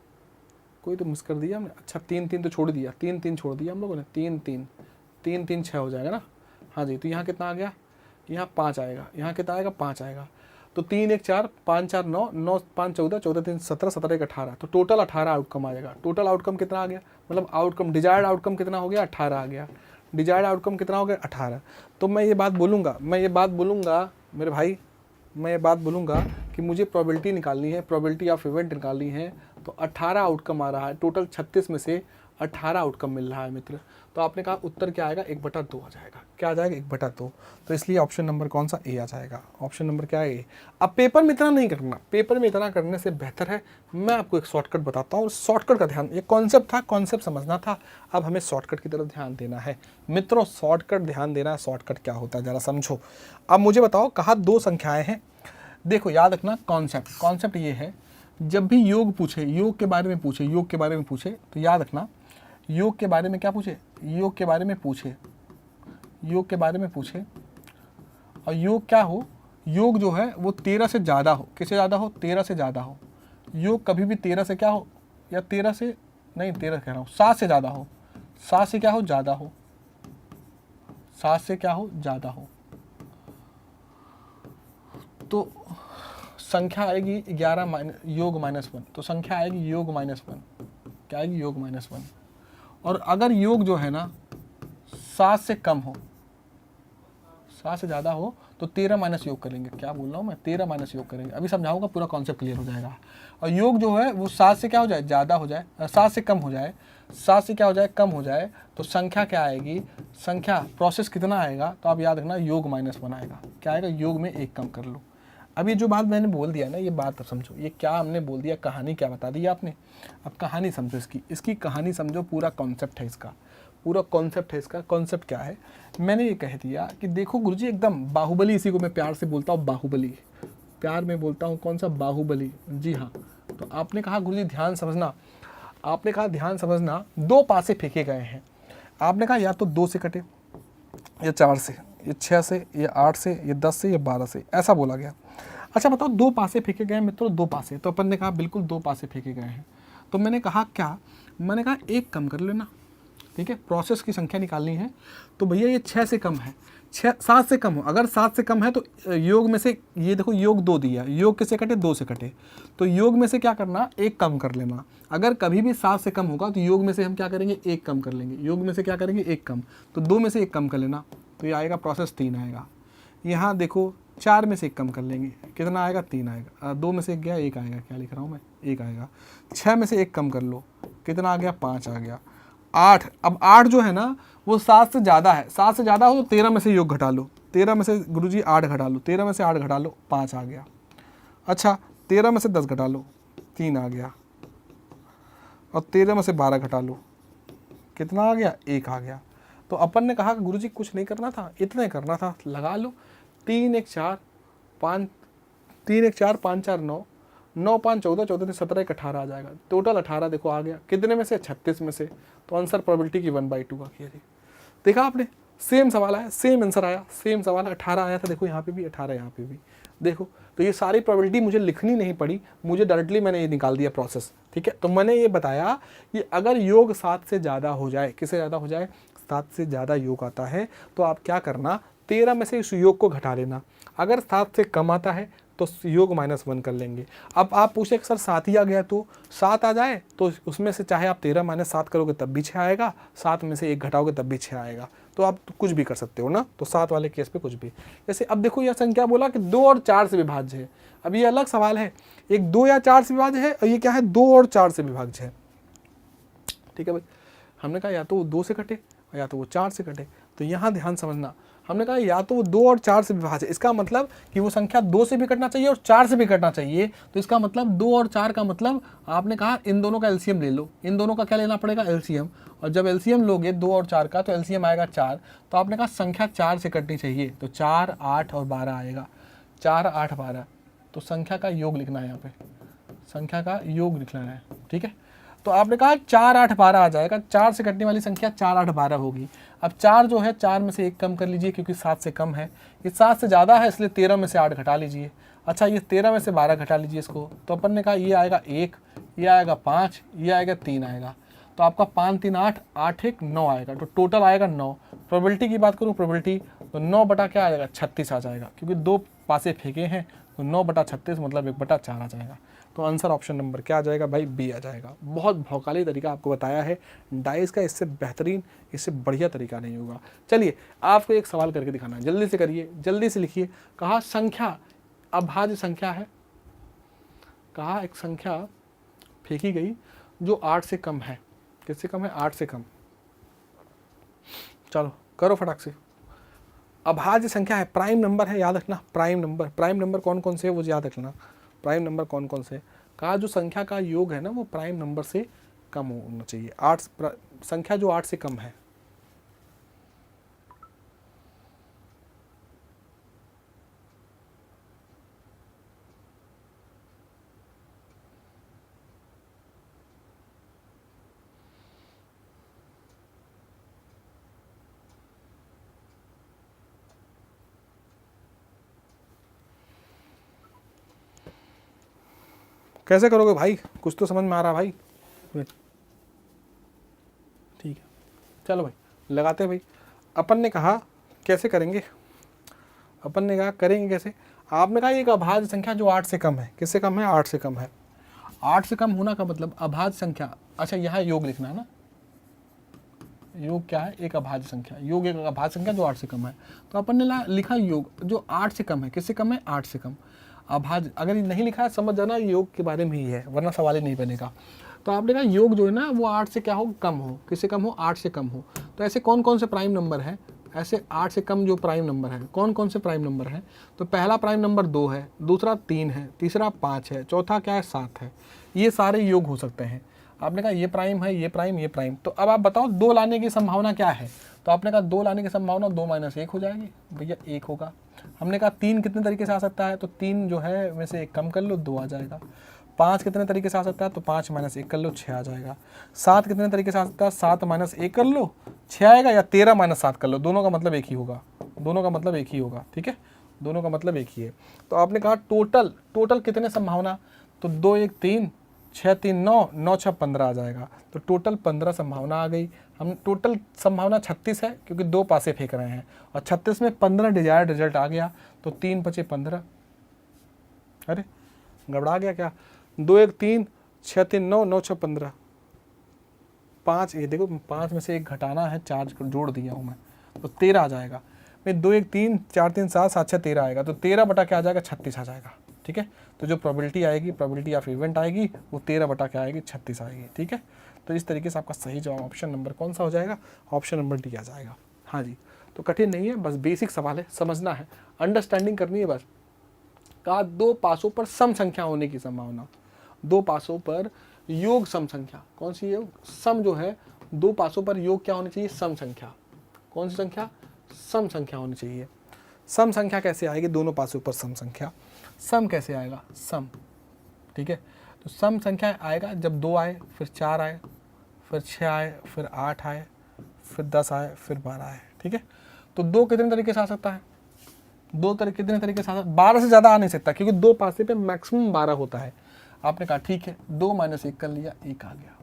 कोई तो मिस कर दिया हमने। अच्छा 3 3 तो छोड़ दिया, 3 3 छोड़ दिया हम लोगों ने, 3 3 3 3 6 हो जाएगा ना। हाँ जी, तो यहाँ कितना आ गया, यहाँ 5 आएगा, यहाँ कितना आएगा, 5 आएगा। तो 3 1 4, 5 4 9, 9 5 14, 14 3 17, 17 1 18, तो टोटल 18 आउटकम आ जाएगा। टोटल आउटकम कितना आ गया, मतलब आउटकम, डिजायर्ड आउटकम कितना हो गया, 18 आ गया। डिजायर्ड आउटकम कितना हो गया, 18। तो मैं ये बात बोलूँगा मेरे भाई, मैं ये बात बोलूँगा कि मुझे प्रोबेबिलिटी निकालनी है, प्रोबेबिलिटी ऑफ इवेंट निकालनी है, तो 18 आउटकम आ रहा है, टोटल 36 में से 18 आउटकम मिल रहा है मित्र। तो आपने कहा उत्तर क्या आएगा, 1/2 आ जाएगा। क्या आ जाएगा, 1/2। तो इसलिए ऑप्शन नंबर कौन सा, ए आ जाएगा। ऑप्शन नंबर क्या है, ए। अब पेपर में इतना नहीं करना, पेपर में इतना करने से बेहतर है मैं आपको एक शॉर्टकट बताता हूँ। शॉर्टकट का ध्यान, ये कॉन्सेप्ट था, कॉन्सेप्ट समझना था, अब हमें शॉर्टकट की तरफ ध्यान देना है मित्रों। शॉर्टकट ध्यान देना है, शॉर्टकट क्या होता है जरा समझो। अब मुझे बताओ, कहा 2 संख्याएँ हैं, देखो याद रखना कॉन्सेप्ट ये है, जब भी योग पूछे, योग के बारे में पूछे, तो याद रखना योग के बारे में क्या पूछे, योग के बारे में पूछे, और योग क्या हो, योग जो है वो 13 से ज़्यादा हो, किससे ज़्यादा हो, 13 से ज़्यादा हो। योग कभी भी 13 से क्या हो, या 13 से नहीं, 13 कह रहा हूँ, 7 से ज़्यादा हो, 7 से क्या हो, ज़्यादा हो, 7 से क्या हो, ज़्यादा हो, तो संख्या आएगी 11 योग -1, तो संख्या आएगी योग -1, क्या आएगी, योग -1। और अगर योग जो है ना 7 से कम हो, 7 से ज़्यादा हो, तो 13 माइनस योग करेंगे। क्या बोल रहा हूँ मैं, 13 माइनस योग करेंगे, अभी समझाऊंगा, पूरा कॉन्सेप्ट क्लियर हो जाएगा। और योग जो है वो 7 से क्या हो जाए, ज़्यादा हो जाए, 7 से कम हो जाए, 7 से क्या हो जाए, कम हो जाए, तो संख्या क्या आएगी, संख्या प्रोसेस कितना आएगा, तो आप याद रखना योग -1 आएगा। क्या आएगा, योग में 1 कम कर लो। अब ये जो बात मैंने बोल दिया ना, ये बात समझो, ये क्या हमने बोल दिया, कहानी क्या बता दी आपने। अब कहानी समझो, इसकी कहानी समझो, पूरा कॉन्सेप्ट है इसका, कॉन्सेप्ट क्या है, मैंने ये कह दिया कि देखो गुरुजी एकदम बाहुबली, इसी को मैं प्यार से बोलता हूँ, बाहुबली, प्यार में बोलता हूँ, कौन सा, बाहुबली, जी हाँ, तो आपने कहा गुरुजी ध्यान समझना, आपने कहा ध्यान समझना, 2 पासे फेंके गए हैं। आपने कहा या तो 2 से कटे, या 4 से, या 6 से, या 8 से, या 10 से, या 12 से, ऐसा बोला गया। अच्छा बताओ 2 पासे फेंके गए मित्रों, 2 पासे, तो अपन ने कहा बिल्कुल 2 पासे फेंके गए हैं। तो मैंने कहा क्या, मैंने कहा एक कम कर लेना, ठीक है, प्रोसेस की संख्या निकालनी है। तो भैया ये 6 से कम है, 7 से कम हो, अगर 7 से कम है तो योग में से, ये देखो योग 2 दिया, योग किससे कटे, 2 से कटे, तो योग में से क्या करना, एक कम कर लेना। अगर कभी भी 7 से कम होगा तो योग में से हम क्या करेंगे, एक कम कर लेंगे, योग में से क्या करेंगे, एक कम, तो 2 में से एक कम कर लेना, तो ये आएगा प्रोसेस 3 आएगा। यहाँ देखो 4 में से एक कम कर लेंगे, कितना आएगा, 3 आएगा, 2 में से एक गया, 1 आएगा, क्या लिख रहा हूँ मैं, 1 आएगा। 6 में से एक कम कर लो, कितना आ गया, 5 आ गया। 8, अब 8 जो है ना वो 7 से ज़्यादा है, 7 से ज़्यादा हो तो 13 में से योग घटा लो, 13 में से गुरुजी 8 घटा लो, 13 में से 8 घटा लो, 5 आ गया। अच्छा 13 में से 10 घटा लो, 3 आ गया, और 13 में से 12 घटा लो, कितना आ गया, 1 आ गया। तो अपन ने कहा कि गुरुजी कुछ नहीं करना था, इतना ही करना था, लगा लो, 3 1 4 5, 3 1 4 5 4 9, 9 5 14, 14 से 17 1 18 आ जाएगा, टोटल 18 देखो आ गया, कितने में से, 36 में से। तो आंसर प्रोबेबिलिटी की 1/2 का किया जी। देखा आपने, सेम सवाल आया, सेम आंसर आया, सेम सवाल 18 आया था, देखो यहाँ पे भी 18, यहाँ पे भी देखो। तो ये सारी प्रोबेबिलिटी मुझे लिखनी नहीं पड़ी, मुझे डायरेक्टली मैंने ये निकाल दिया प्रोसेस, ठीक है। तो मैंने ये बताया कि अगर योग 7 से ज़्यादा हो जाए, किससे ज़्यादा हो जाए, 7 से ज़्यादा योग आता है तो आप क्या करना, 13 में से इस योग को घटा लेना। अगर 7 से कम आता है तो योग -1 कर लेंगे। अब आप पूछे कि सर 7 ही आ गया, तो 7 आ जाए तो उसमें से चाहे आप 13 - 7 करोगे तब भी 6 आएगा, 7 में से 1 घटाओगे तब भी 6 आएगा। तो आप कुछ भी कर सकते हो ना, तो 7 वाले केस पे कुछ भी। जैसे अब देखो यह संख्या बोला कि 2 और 4 से विभाज्य है, अब ये अलग सवाल है, एक 2 या 4 से विभाज्य है और ये क्या है, 2 और 4 से विभाज्य है, ठीक है भाई। हमने कहा या तो वो 2 से कटे या तो वो 4 से कटे, तो यहाँ ध्यान समझना, हमने कहा या तो वो 2 और 4 से विभाज्य है, इसका मतलब कि वो संख्या 2 से भी कटना चाहिए और 4 से भी कटना चाहिए। तो इसका मतलब 2 और 4 का मतलब आपने कहा इन दोनों का एलसीएम ले लो, इन दोनों का क्या लेना पड़ेगा, एलसीएम, और जब एलसीएम लोगे 2 और 4 का तो एलसीएम आएगा 4। तो आपने कहा संख्या 4 से कटनी चाहिए, तो 4 8 और 12 आएगा, 4 8 12, तो संख्या का योग लिखना है, यहाँ पे संख्या का योग लिखना है, ठीक है। तो आपने कहा 4 8 12 आ जाएगा, 4 से कटने वाली संख्या 4 8 12 होगी। अब 4 जो है 4 में से 1 कम कर लीजिए क्योंकि 7 से कम है, ये 7 से ज़्यादा है इसलिए 13 में से 8 घटा लीजिए। अच्छा ये 13 में से 12 घटा लीजिए इसको, तो अपन ने कहा ये आएगा 1, ये आएगा 5, ये आएगा 3 आएगा। तो आपका 5 3 8, 8 1 9 आएगा, तो टोटल आएगा 9। प्रोबेबिलिटी की बात करूँ, प्रोबेबिलिटी तो 9 बटा क्या आ जाएगा, 36 आ जाएगा, क्योंकि 2 पासे फेंके हैं तो 9 बटा 36 मतलब 1 बटा 4 आ जाएगा। तो आंसर ऑप्शन नंबर क्या आ जाएगा भाई, बी आ जाएगा। बहुत भौकाली तरीका आपको बताया है डाइस का, इससे बेहतरीन, इससे बढ़िया तरीका नहीं होगा। चलिए आपको एक सवाल करके दिखाना है, जल्दी से करिए, जल्दी से लिखिए। कहा संख्या अभाज्य संख्या है, कहा एक संख्या फेंकी गई जो 8 से कम है, किससे कम है, 8 से कम। चलो करो फटाक से। अभाज्य संख्या है, प्राइम नंबर है, याद रखना, प्राइम नंबर, प्राइम नंबर कौन कौन से है वो याद रखना, प्राइम नंबर कौन कौन से। कहा जो संख्या का योग है ना वो प्राइम नंबर से कम होना चाहिए, 8 संख्या जो 8 से कम है। कैसे करोगे भाई, कुछ तो समझ में आ रहा भाई, ठीक है। चलो भाई लगाते हैं भाई। अपन ने कहा कैसे करेंगे, अपन ने कहा करेंगे कैसे। आपने कहा एक अभाज्य संख्या जो 8 से कम है, किससे कम है, 8 से कम है। 8 से कम होना का मतलब अभाज्य संख्या, अच्छा यहाँ योग लिखना है ना, योग क्या है, एक अभाज्य संख्या, योग एक अभाज्य संख्या जो 8 से कम है। तो अपन ने लिखा योग जो 8 से कम है, किससे कम है, 8 से कम। अभाज्य अगर ये नहीं लिखा है समझ जाना योग के बारे में ही है, वरना सवाल ही नहीं बनेगा। तो आपने कहा योग जो है ना वो 8 से क्या हो, कम हो, किससे कम हो, 8 से कम हो। तो ऐसे कौन कौन से प्राइम नंबर हैं, ऐसे 8 से कम जो प्राइम नंबर है, कौन कौन से प्राइम नंबर हैं। तो पहला प्राइम नंबर 2 है, दूसरा 3 है, तीसरा 5 है, चौथा क्या है, 7 है। ये सारे योग हो सकते हैं। आपने कहा ये प्राइम है, ये प्राइम, ये प्राइम। तो अब आप बताओ 2 लाने की संभावना क्या है। तो आपने कहा 2 लाने की संभावना 2 - 1 हो जाएगी, भैया 1 होगा। हमने कहा 3 कितने तरीके से आ सकता है, तो 3 जो है में से 1 कम कर लो, 2 आ जाएगा। 5 कितने तरीके से आ सकता है, तो 5 माइनस 1 कर लो 6 आ जाएगा। 7 कितने तरीके से आ सकता है, 7 माइनस 1 कर लो 6 आएगा, या 13 माइनस 7 कर लो, दोनों का मतलब एक ही होगा, दोनों का मतलब एक ही होगा, ठीक है, दोनों का मतलब एक ही है। तो आपने कहा टोटल कितने संभावना, तो 2 1 3 6 3 9 9 6 15 आ जाएगा। तो टोटल 15 संभावना आ गई। हम टोटल संभावना 36 है क्योंकि 2 पासे फेंक रहे हैं, और 36 में 15 डिजायर्ड रिजल्ट आ गया, तो 3 बचे 15। अरे गड़बड़ा गया क्या, 2 1 3 6 3 9 9 6 15, 5, ये देखो 5 में से 1 घटाना है, 4 जोड़ दिया हूँ मैं, तो 13 आ जाएगा। फिर 2 1 3 4 3 7 7 6 13 आएगा, तो 13 बटा क्या आ जाएगा, 36 आ जाएगा, ठीक है। तो जो प्रोबेबिलिटी आएगी, प्रोबेबिलिटी ऑफ इवेंट आएगी, वो 13 बटा क्या आएगी, 36 आएगी, ठीक है। तो इस तरीके से आपका सही जवाब ऑप्शन नंबर कौन सा हो जाएगा, ऑप्शन नंबर डी आ जाएगा। हाँ जी, तो कठिन नहीं है, बस बेसिक सवाल है, समझना है, अंडरस्टैंडिंग करनी है बस। कहा 2 पासों पर सम संख्या होने की संभावना, 2 पासों पर योग सम संख्या, कौन सी योग, सम जो है 2 पासों पर योग क्या होनी चाहिए, सम संख्या, कौन सी संख्या, सम संख्या होनी चाहिए। सम संख्या कैसे आएगी, दोनों पासों पर सम संख्या, सम कैसे आएगा, सम, ठीक है। तो सम संख्या आएगा जब 2 आए, फिर 4 आए, फिर 6 आए, फिर 8 आए, फिर 10 आए, फिर 12 आए, ठीक है। तो 2 कितने तरीके से आ सकता है, 2 कितने तरीके से आ सकता है, 12 से ज़्यादा आ नहीं सकता, क्योंकि 2 पासे पे मैक्सिमम 12 होता है। आपने कहा ठीक है, 2 माइनस 1 कर लिया, 1 आ गया।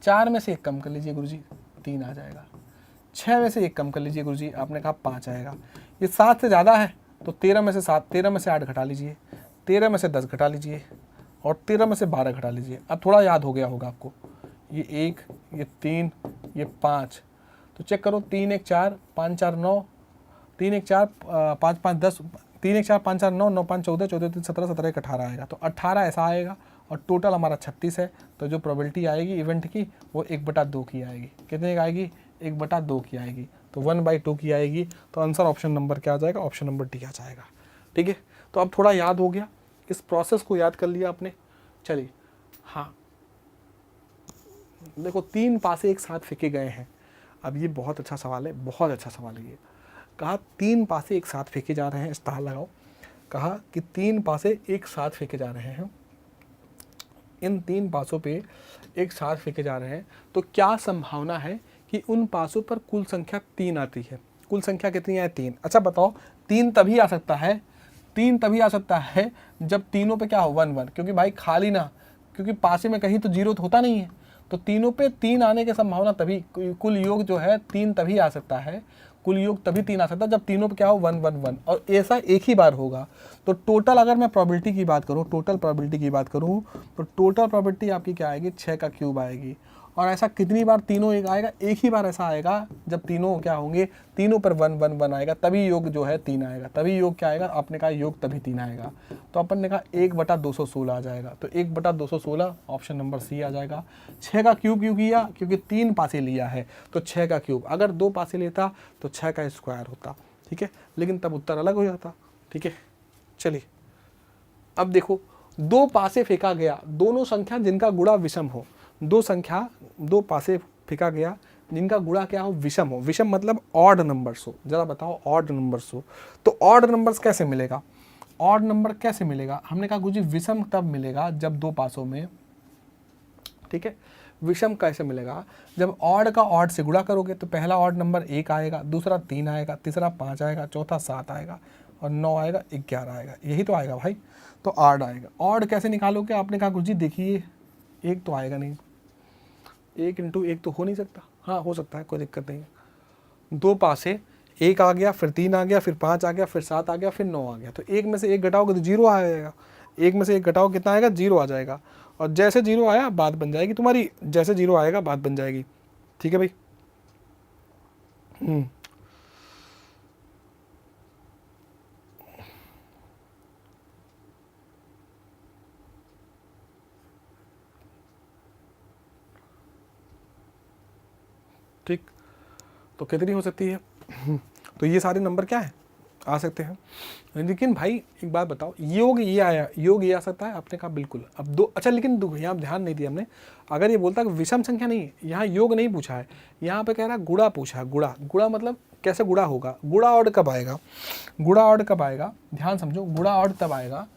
4 में से 1 कम कर लीजिए गुरुजी, 3 आ जाएगा। 6 में से 1 कम कर लीजिए गुरुजी, आपने कहा 5 आएगा। ये 7 से ज़्यादा है, तो 13 में से 8 घटा लीजिए, 13 में से 10 घटा लीजिए, और 13 में से 12 घटा लीजिए। अब थोड़ा याद हो गया होगा आपको, ये 1, ये 3, ये 5, तो चेक करो, 3 1 4 5 4 9, 3 1 4 5 5 10, 3 1 4 5 4 9 9 5 14 14 3 17 17 1 18 आएगा। तो 18 ऐसा आएगा, और टोटल हमारा 36 है। तो जो प्रोबेबिलिटी आएगी इवेंट की, वो 1/2 की आएगी। कितने की आएगी, 1/2 की आएगी, तो 1/2 की आएगी। तो आंसर ऑप्शन नंबर क्या आ जाएगा, ऑप्शन नंबर डी आ जाएगा, ठीक है। तो अब थोड़ा याद हो गया, इस प्रोसेस को याद कर लिया आपने। चलिए, हाँ देखो 3 पासे एक साथ फेंके गए हैं। अब ये बहुत अच्छा सवाल है, बहुत अच्छा सवाल है ये। कहा 3 पासे एक साथ फेंके जा रहे हैं, स्टार लगाओ। कहा कि 3 पासे एक साथ फेंके जा रहे हैं, इन 3 पासों पे एक साथ फेंके जा रहे हैं, तो क्या संभावना है कि उन पासों पर कुल संख्या 3 आती है। कुल संख्या कितनी है, 3। अच्छा बताओ, 3 तभी आ सकता है, 3 तभी आ सकता है जब तीनों पे क्या हो, 1 1, क्योंकि भाई खाली ना, क्योंकि पासे में कहीं तो जीरो तो होता नहीं है, तो तीनों पे 3 आने की संभावना तभी, कुल योग जो है 3 तभी आ सकता है, कुल योग तभी 3 आ सकता है जब तीनों पे क्या हो, 1 1 1, और ऐसा एक ही बार होगा। तो टोटल अगर मैं प्रोबेबिलिटी की बात करूँ, टोटल प्रोबेबिलिटी की बात करूँ, तो टोटल प्रोबेबिलिटी आपकी क्या आएगी, 6 का क्यूब आएगी। और ऐसा कितनी बार तीनों एक आएगा, एक ही बार ऐसा आएगा जब तीनों क्या होंगे, तीनों पर 1 1 1 आएगा, तभी योग जो है 3 आएगा, तभी योग क्या आएगा, आपने कहा योग तभी 3 आएगा। तो अपन ने कहा 1/216 आ जाएगा, तो 1/216 ऑप्शन नंबर सी आ जाएगा। 6 का क्यूब क्यों किया, क्योंकि 3 पासे लिया है, तो 6 का क्यूब। अगर 2 पासे लेता तो 6 का स्क्वायर होता, ठीक है, लेकिन तब उत्तर अलग हो जाता, ठीक है। चलिए अब देखो, 2 पासे फेंका गया, दोनों संख्या जिनका गुणा विषम हो, 2 पासे फेंका गया जिनका गुणा क्या हो, विषम हो। विषम मतलब ऑड नंबर्स हो। जरा बताओ, ऑड नंबर्स हो तो ऑड नंबर्स कैसे मिलेगा, ऑड नंबर कैसे मिलेगा। हमने कहा गुरुजी विषम तब मिलेगा जब 2 पासों में, ठीक है, विषम कैसे मिलेगा, जब ऑड का ऑड से गुणा करोगे तो पहला ऑड नंबर 1 आएगा, दूसरा 3 आएगा, तीसरा 5 आएगा, चौथा 7 आएगा, और 9 आएगा, 11 आएगा, यही तो आएगा भाई। तो ऑड आएगा। ऑड कैसे निकालोगे, आपने कहा गुरुजी देखिए, 1 तो आएगा नहीं, 1 × 1 तो हो नहीं सकता, हाँ हो सकता है, कोई दिक्कत नहीं है। 2 पासे 1 आ गया, फिर 3 आ गया, फिर 5 आ गया, फिर 7 आ गया, फिर 9 आ गया, तो 1 में से 1 घटाओगे तो 0 आ जाएगा। 1 में से 1 घटाओ कितना आएगा, 0 आ जाएगा। और जैसे 0 आया बात बन जाएगी तुम्हारी, जैसे 0 आएगा बात बन जाएगी, ठीक है भाई। ठीक, तो कितनी हो सकती है तो ये सारे नंबर क्या है, आ सकते हैं। लेकिन भाई एक बात बताओ, योग ये आया, योग ये आ सकता है, आपने कहा बिल्कुल। अब 2, अच्छा लेकिन यहाँ ध्यान नहीं दिया हमने, अगर ये बोलता कि विषम संख्या नहीं, यहाँ योग नहीं पूछा है, यहाँ पे कह रहा गुणा पूछा है। गुणा, गुणा मतलब कैसे गुणा होगा, गुणा ऑड कब आएगा, गुणा ऑड कब आएगा, ध्यान समझो, गुणा ऑड तब आएगा,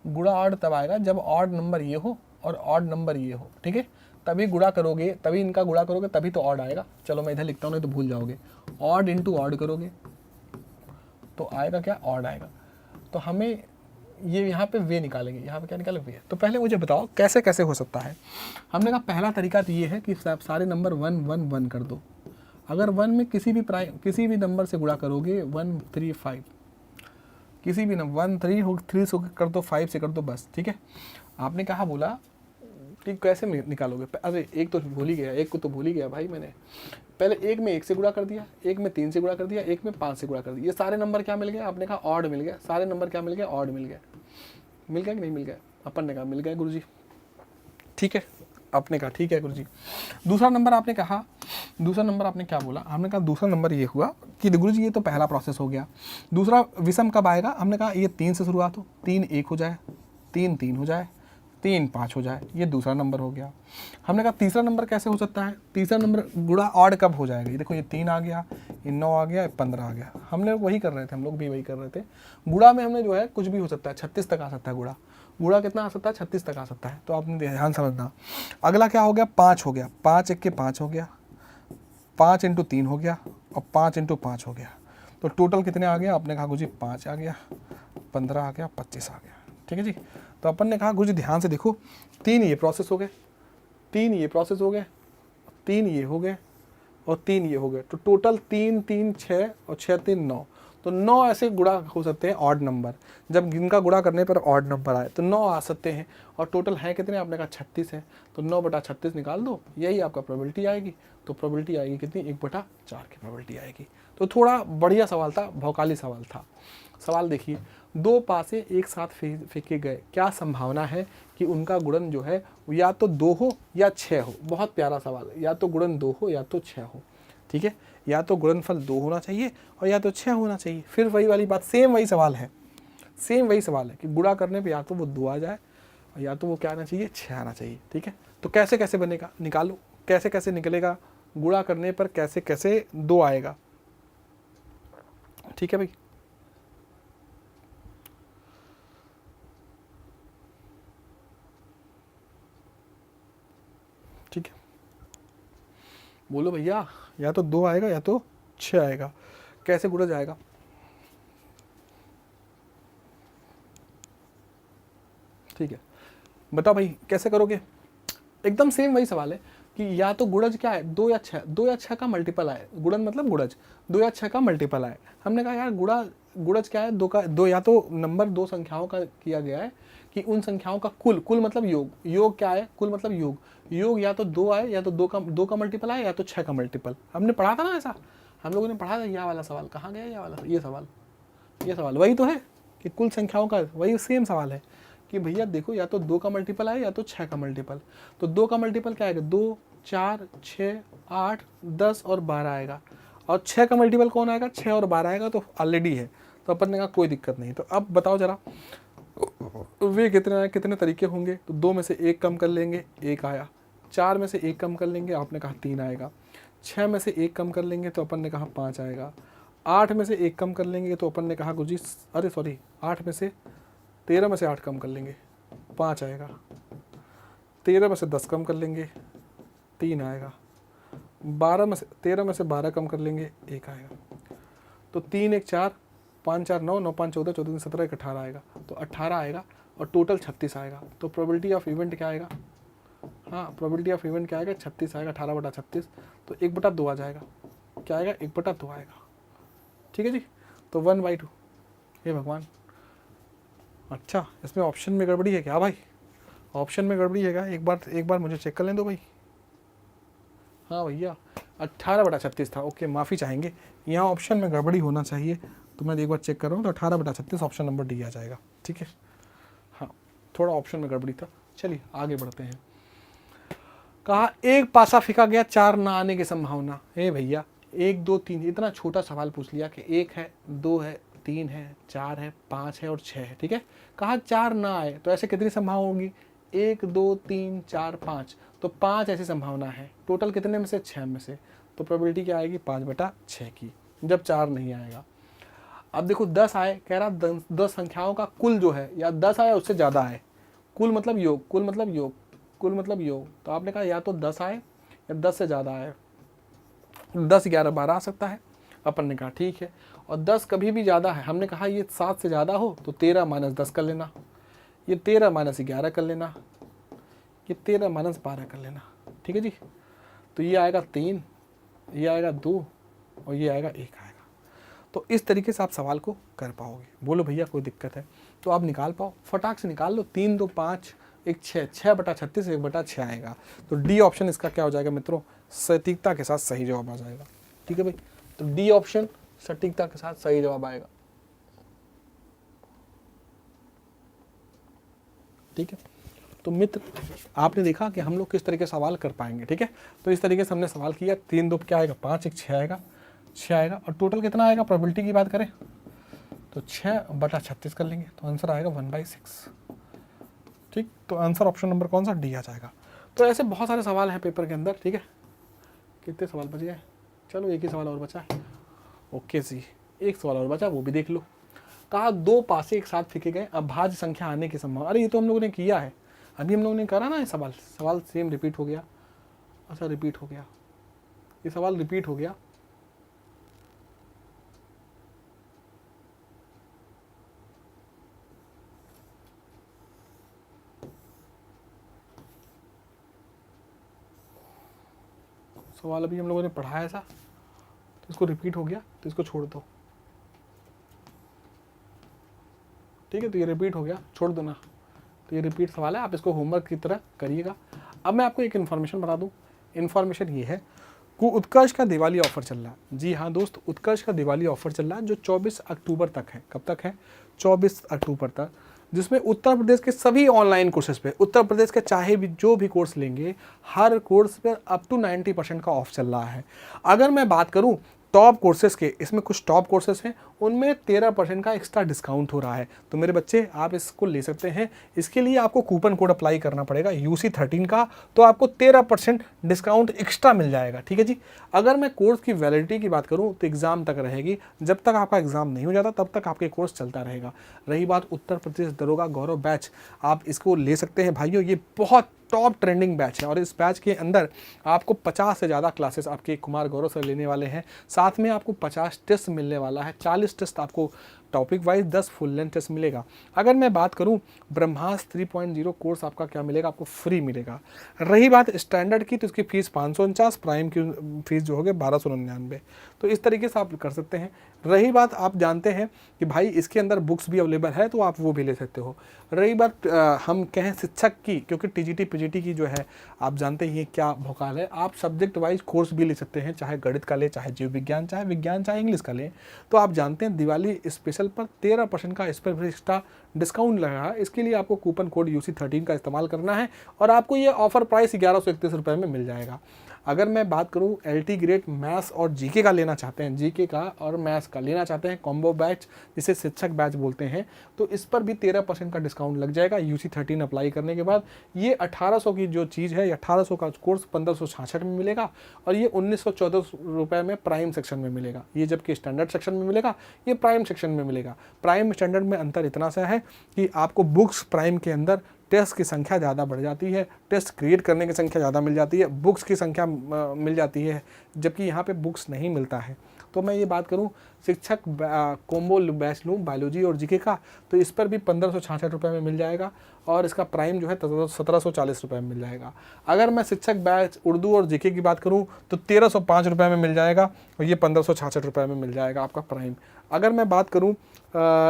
गुणा ऑड तब आएगा जब ऑड नंबर ये हो और ऑड नंबर ये हो, ठीक है, तभी गुणा करोगे, तभी इनका गुणा करोगे तभी तो ऑड आएगा। चलो मैं इधर लिखता हूँ नहीं तो भूल जाओगे। ऑड इंटू ऑड करोगे तो आएगा क्या, ऑड आएगा। तो हमें ये यहाँ पे वे निकालेंगे, यहाँ पे क्या निकाले, वे। तो पहले मुझे बताओ कैसे कैसे हो सकता है। हमने कहा पहला तरीका तो ये है कि सारे नंबर 1 1 1 कर दो। अगर 1 में किसी भी नंबर से गुणा करोगे 1 3 5, किसी भी नंबर 1 3 से कर दो, 5 से कर दो, बस, ठीक है। आपने कहा बोला कि कैसे निकालोगे, अरे एक तो भूल ही गया, एक को तो भूल ही गया भाई मैंने। पहले एक में 1 से गुणा कर दिया, एक में 3 से गुणा कर दिया, एक में 5 से गुणा कर दिया। ये सारे नंबर क्या मिल गए, आपने कहा ऑड मिल गया। सारे नंबर क्या मिल गए, ऑड मिल गया। मिल गया कि नहीं मिल गया, अपन ने कहा मिल गया गुरुजी, ठीक है। आपने कहा ठीक है गुरुजी। दूसरा नंबर आपने कहा, दूसरा नंबर आपने क्या बोला, हमने कहा दूसरा नंबर ये हुआ कि गुरुजी ये तो पहला प्रोसेस हो गया। दूसरा विषम कब आएगा, हमने कहा ये 3 से शुरुआत हो, 3 1 हो जाए, 3 3 हो जाए, 3 5 हो जाए, ये दूसरा नंबर हो गया। हमने कहा तीसरा नंबर कैसे हो सकता है, तीसरा नंबर गुणा ऑड कब हो जाएगा। ये देखो ये 3 आ गया, ये 9 आ गया, 15 आ गया। हमने वही कर रहे थे, हम लोग भी वही कर रहे थे। गुणा में हमने जो है कुछ भी हो सकता है, 36 तक आ सकता है गुणा। गुणा कितना आ सकता है, 36 तक आ सकता है। तो आपने ध्यान समझना। अगला क्या हो गया, 5 हो गया, 5 1 के 5 हो गया, 5 इंटू 3 हो गया और 5 इंटू 5 हो गया। तो टोटल कितने आ गया, आपने कहा गुरुजी 5 आ गया, 15 आ गया, 25 आ गया, ठीक है जी। तो अपन ने कहा गुरुजी ध्यान से देखो, 3 ये प्रोसेस हो गए, 3 ये प्रोसेस हो गए, 3 ये हो गए और 3 ये हो गए। तो टोटल 3 3 6 और 6 3 9। तो 9 ऐसे गुणा हो सकते हैं ऑड नंबर, जब इनका गुणा करने पर ऑड नंबर आए तो 9 आ सकते हैं। और टोटल है कितने, आपने कहा 36 है, तो 9/36 निकाल दो, यही आपका प्रोबेबिलिटी आएगी। तो प्रोबेबिलिटी आएगी कितनी, 1/4 की प्रोबेबिलिटी आएगी। तो थोड़ा बढ़िया सवाल था, भौकाली सवाल था। सवाल देखिए, 2 पासे एक साथ फेंके गए, क्या संभावना है कि उनका गुणन जो है या तो 2 हो या 6 हो। बहुत प्यारा सवाल है, या तो गुणन 2 हो या तो 6 हो, ठीक है। या तो गुणनफल 2 होना चाहिए और या तो 6 होना चाहिए। फिर वही वाली बात, सेम वही सवाल है, सेम वही सवाल है कि गुणा करने पे या तो वो 2 आ जाए और या तो वो क्या आना चाहिए, 6 आना चाहिए, ठीक है। तो कैसे कैसे बनेगा, निकालो कैसे कैसे निकलेगा, गुणा करने पर कैसे कैसे 2 आएगा, ठीक है भाई। ठीक है, बोलो भैया, या तो 2 आएगा या तो 6 आएगा, कैसे गुणा जाएगा। ठीक है, बताओ भाई कैसे करोगे। एकदम सेम वही सवाल है कि या तो गुणज क्या है, 2 या 6, 2 या 6 का मल्टीपल आए, गुणन मतलब गुणज 2 या 6 का मल्टीपल आए। हमने कहा यार गुणज क्या है, 2 का 2, या तो नंबर 2 संख्याओं का किया गया है कि उन संख्याओं का कुल, कुल मतलब योग, योग क्या है, कुल मतलब योग, योग या तो 2 आए या तो 2 का मल्टीपल आए या तो 6 का मल्टीपल। हमने पढ़ा था ना ऐसा, हम लोगों ने पढ़ा था। यह वाला सवाल कहाँ गया, ये सवाल वही तो है कि कुल संख्याओं का, वही सेम सवाल है कि भैया देखो या तो 2 का मल्टीपल आए या तो 6 का मल्टीपल। तो 2 का मल्टीपल क्या आएगा, 2 4 6 8 10 और 12 आएगा। और 6 का मल्टीपल कौन आएगा, 6 और 12 आएगा, तो ऑलरेडी है। तो अपन ने कहा कोई दिक्कत नहीं। तो अब बताओ जरा वे कितने तरीके होंगे। तो 2 में से 1 कम कर लेंगे, 1 आया। 4 में से 1 कम कर लेंगे, आपने कहा 3 आएगा। 6 में से 1 कम कर लेंगे तो अपन ने कहा 5 आएगा। 8 में से 1 कम कर लेंगे तो अपन ने कहा गुरुजी, अरे सॉरी, 13 में से 8 कम कर लेंगे, 5 आएगा। 13 में से 10 कम कर लेंगे, 3 आएगा। 13 में से 12 कम कर लेंगे, 1 आएगा। तो 3 1 4, 5 4 9, 9 5 14, 14 3 17, 1 18 आएगा। तो 18 आएगा और टोटल 36 आएगा। तो प्रोबेबिलिटी ऑफ इवेंट क्या आएगा, हाँ प्रोबेबिलिटी ऑफ इवेंट क्या आएगा, 36 आएगा। 18/36 तो 1/2 आ जाएगा। क्या आएगा, 1/2 आएगा, ठीक है जी। तो 1/2। हे भगवान, अच्छा इसमें ऑप्शन में गड़बड़ी है क्या भाई, ऑप्शन में गड़बड़ी है क्या, एक बार मुझे चेक कर लें दो भाई। हाँ भैया 18/36 था, ओके माफ़ी चाहेंगे, यहाँ ऑप्शन में गड़बड़ी होना चाहिए। तो मैं एक बार चेक कर रहा हूँ, तो 18/36 ऑप्शन नंबर डी आ जाएगा, ठीक है। हाँ थोड़ा ऑप्शन में गड़बड़ी था, चलिए आगे बढ़ते हैं। कहा एक पासा फेंका गया, 4 ना आने की संभावना। हे भैया 1 2 3, इतना छोटा सवाल पूछ लिया कि 1 है, 2 है, 3 है, 4 है, 5 है और 6 है, ठीक है। कहा 4 ना आए तो ऐसे कितनी संभावना होगी, 1 2 3 4 5, तो 5 ऐसी संभावना है। टोटल कितने में से, 6 में से। तो प्रोबेबिलिटी क्या आएगी, 5/6 की, जब 4 नहीं आएगा। अब देखो 10 आए, कह रहा 10 संख्याओं का कुल जो है, या 10 आया उससे ज़्यादा आए, कुल मतलब योग, कुल मतलब योग, कुल मतलब ये हो। तो आपने कहा या तो 10 आए या 10 से ज़्यादा आए, 10, 11, 12 आ सकता है। अपन ने कहा ठीक है, और 10 कभी भी ज़्यादा है, हमने कहा ये 7 से ज़्यादा हो तो 13 माइनस 10 कर लेना, ये 13 माइनस 11 कर लेना, ये 13 माइनस 12 कर लेना। ठीक है जी। तो ये आएगा 3, ये आएगा 2 और ये आएगा 1 आएगा। तो इस तरीके से आप सवाल को कर पाओगे। बोलो भैया कोई दिक्कत है तो आप निकाल पाओ, फटाक से निकाल लो। 3, 2, 5, 1, 6, 6/36, 1/6 आएगा। तो डी ऑप्शन इसका क्या हो जाएगा मित्रों, सटीकता के साथ सही जवाब आ जाएगा। ठीक है भाई, तो डी ऑप्शन सटीकता के साथ सही जवाब आएगा। ठीक है, तो मित्र आपने देखा कि हम लोग किस तरीके से सवाल कर पाएंगे। ठीक है, तो इस तरीके से हमने सवाल किया। 3, 2 क्या आएगा, 5, 1, 6 आएगा, 6 आएगा। और टोटल कितना आएगा, प्रोबेबिलिटी की बात करें तो 6/36 कर लेंगे, तो आंसर आएगा 1/6। ठीक, तो आंसर ऑप्शन नंबर कौन सा, डी आ जाएगा। तो ऐसे बहुत सारे सवाल हैं पेपर के अंदर। ठीक है, कितने सवाल बच गए, चलो एक ही सवाल और बचा है। ओके जी, एक सवाल और बचा, वो भी देख लो। कहा 2 पासे एक साथ फेंके गए, अभाज्य संख्या आने की संभावना। अरे ये तो हम लोगों ने किया है, अभी हम लोगों ने करा ना ये सवाल सेम रिपीट हो गया। अच्छा रिपीट हो गया, ये सवाल रिपीट हो गया। सवाल अभी हम लोगों ने पढ़ा है ऐसा, तो इसको रिपीट हो गया, तो इसको छोड़ दो। ठीक है, तो ये रिपीट हो गया, छोड़ दो ना। तो ये रिपीट सवाल है, आप इसको होमवर्क की तरह करिएगा। अब मैं आपको एक इन्फॉर्मेशन बता दूं। इन्फॉर्मेशन ये है कि उत्कर्ष का दिवाली ऑफर चल रहा है। जी हाँ दोस्त, उत्कर्ष का दिवाली ऑफर चल रहा है जो 24 अक्टूबर तक है। कब तक है, 24 अक्टूबर तक, जिसमें उत्तर प्रदेश के सभी ऑनलाइन कोर्सेज पे, उत्तर प्रदेश के चाहे भी जो भी कोर्स लेंगे, हर कोर्स पर अप टू 90% का ऑफ चल रहा है। अगर मैं बात करूं टॉप कोर्सेज के, इसमें कुछ टॉप कोर्सेज हैं, उनमें 13% का एक्स्ट्रा डिस्काउंट हो रहा है। तो मेरे बच्चे आप इसको ले सकते हैं। इसके लिए आपको कूपन कोड अप्लाई करना पड़ेगा UC13 का, तो आपको 13% डिस्काउंट एक्स्ट्रा मिल जाएगा। ठीक है जी। अगर मैं कोर्स की वैलिडिटी की बात करूं तो एग्जाम तक रहेगी, जब तक आपका एग्जाम नहीं हो जाता तब तक आपके कोर्स चलता रहेगा। रही बात उत्तर प्रदेश दरोगा गौरव बैच, आप इसको ले सकते हैं भाइयों, ये बहुत टॉप ट्रेंडिंग बैच है। और इस बैच के अंदर आपको 50 से ज़्यादा क्लासेस आपके कुमार गौरव सर लेने वाले हैं। साथ में आपको 50 टेस्ट मिलने वाला है, 40 टेस्ट आपको topic wise, 10 full length test मिलेगा। अगर मैं बात करूं ब्रह्मास्त्र 3.0 कोर्स आपका क्या मिलेगा, आपको फ्री मिलेगा। रही बात स्टैंडर्ड की, तो इसकी फीस 549, प्राइम की फीस जो होगी 1299। तो इस तरीके से आप कर सकते हैं। रही बात, आप जानते हैं कि भाई इसके अंदर बुक्स भी अवेलेबल है, तो आप वो भी ले सकते हो। रही बात हम कहें शिक्षक की, क्योंकि TGT PGT की जो है आप जानते ही हैं क्या भौकाल है, आप सब्जेक्ट वाइज कोर्स भी ले सकते हैं, चाहे गणित का ले, चाहे जीव विज्ञान, चाहे विज्ञान, चाहे इंग्लिश का ले। तो आप जानते हैं दिवाली स्पेशल पर 13% का इस पर एक्स्ट्रा डिस्काउंट लगा है। इसके लिए आपको कूपन कोड UC13 का इस्तेमाल करना है और आपको ये ऑफर प्राइस 1131 रुपये में मिल जाएगा। अगर मैं बात करूं LT ग्रेड मैथ्स और GK का लेना चाहते हैं, GK का और मैथ्स का लेना चाहते हैं कॉम्बो बैच, जिसे शिक्षक बैच बोलते हैं, तो इस पर भी 13% का डिस्काउंट लग जाएगा UC13 अप्लाई करने के बाद। ये 1800 की जो चीज़ है, 1800 का कोर्स 1566 में मिलेगा और ये 1914 रुपये में प्राइम सेक्शन में मिलेगा। ये जबकि स्टैंडर्ड सेक्शन में मिलेगा, ये प्राइम सेक्शन में मिलेगा। प्राइम स्टैंडर्ड में अंतर इतना सा है कि आपको बुक्स प्राइम के अंदर टेस्ट की संख्या ज़्यादा बढ़ जाती है, टेस्ट क्रिएट करने की संख्या ज़्यादा मिल जाती है, बुक्स की संख्या मिल जाती है, जबकि यहाँ पे बुक्स नहीं मिलता है। तो मैं ये बात करूँ शिक्षक कॉम्बो बैच लूँ बायोलॉजी और GK का, तो इस पर भी 1566 रुपये में मिल जाएगा और इसका प्राइम जो है 1740 रुपये में मिल जाएगा। अगर मैं शिक्षक बैच उर्दू और GK की बात करूँ तो 1305 रुपये में मिल जाएगा और ये 1566 रुपये में मिल जाएगा आपका प्राइम। अगर मैं बात करूँ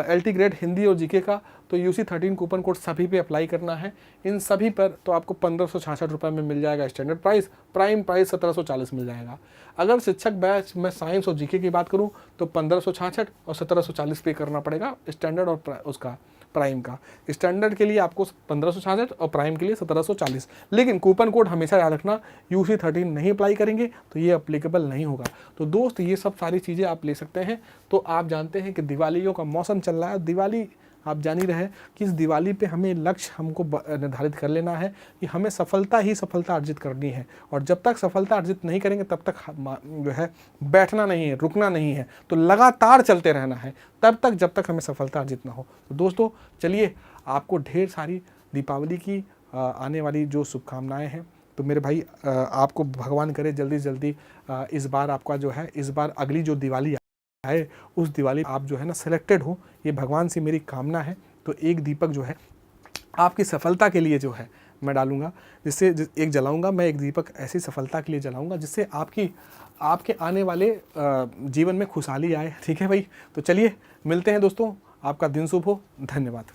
LT ग्रेड हिंदी और GK का, तो UC13 कूपन कोड सभी पे अप्लाई करना है। इन सभी पर तो आपको 1566 रुपये में मिल जाएगा स्टैंडर्ड प्राइस, प्राइम प्राइस 1740 मिल जाएगा। अगर शिक्षक बैच में साइंस और GK की बात करूं तो 1566 और 1740 पे करना पड़ेगा स्टैंडर्ड और उसका प्राइम का। स्टैंडर्ड के लिए आपको 1566 और प्राइम के लिए 1740। लेकिन कूपन कोड हमेशा याद रखना, UC13 नहीं अप्लाई करेंगे तो ये अप्लीकेबल नहीं होगा। तो दोस्त ये सब सारी चीज़ें आप ले सकते हैं। तो आप जानते हैं कि दिवालियों का मौसम चल रहा है, दिवाली आप जान ही रहे कि इस दिवाली पे हमें लक्ष्य हमको निर्धारित कर लेना है कि हमें सफलता ही सफलता अर्जित करनी है। और जब तक सफलता अर्जित नहीं करेंगे तब तक जो है बैठना नहीं है, रुकना नहीं है, तो लगातार चलते रहना है तब तक जब तक हमें सफलता अर्जित ना हो। तो दोस्तों चलिए आपको ढेर सारी दीपावली की आने वाली जो शुभकामनाएँ हैं, तो मेरे भाई आपको भगवान करे जल्दी से जल्दी इस बार आपका जो है, इस बार अगली जो दिवाली आए उस दिवाली आप जो है ना सिलेक्टेड हो, ये भगवान से मेरी कामना है। तो एक दीपक जो है आपकी सफलता के लिए जो है मैं डालूँगा, एक जलाऊँगा मैं, एक दीपक ऐसी सफलता के लिए जलाऊँगा जिससे आपके आने वाले जीवन में खुशहाली आए। ठीक है भाई, तो चलिए मिलते हैं दोस्तों, आपका दिन शुभ हो, धन्यवाद।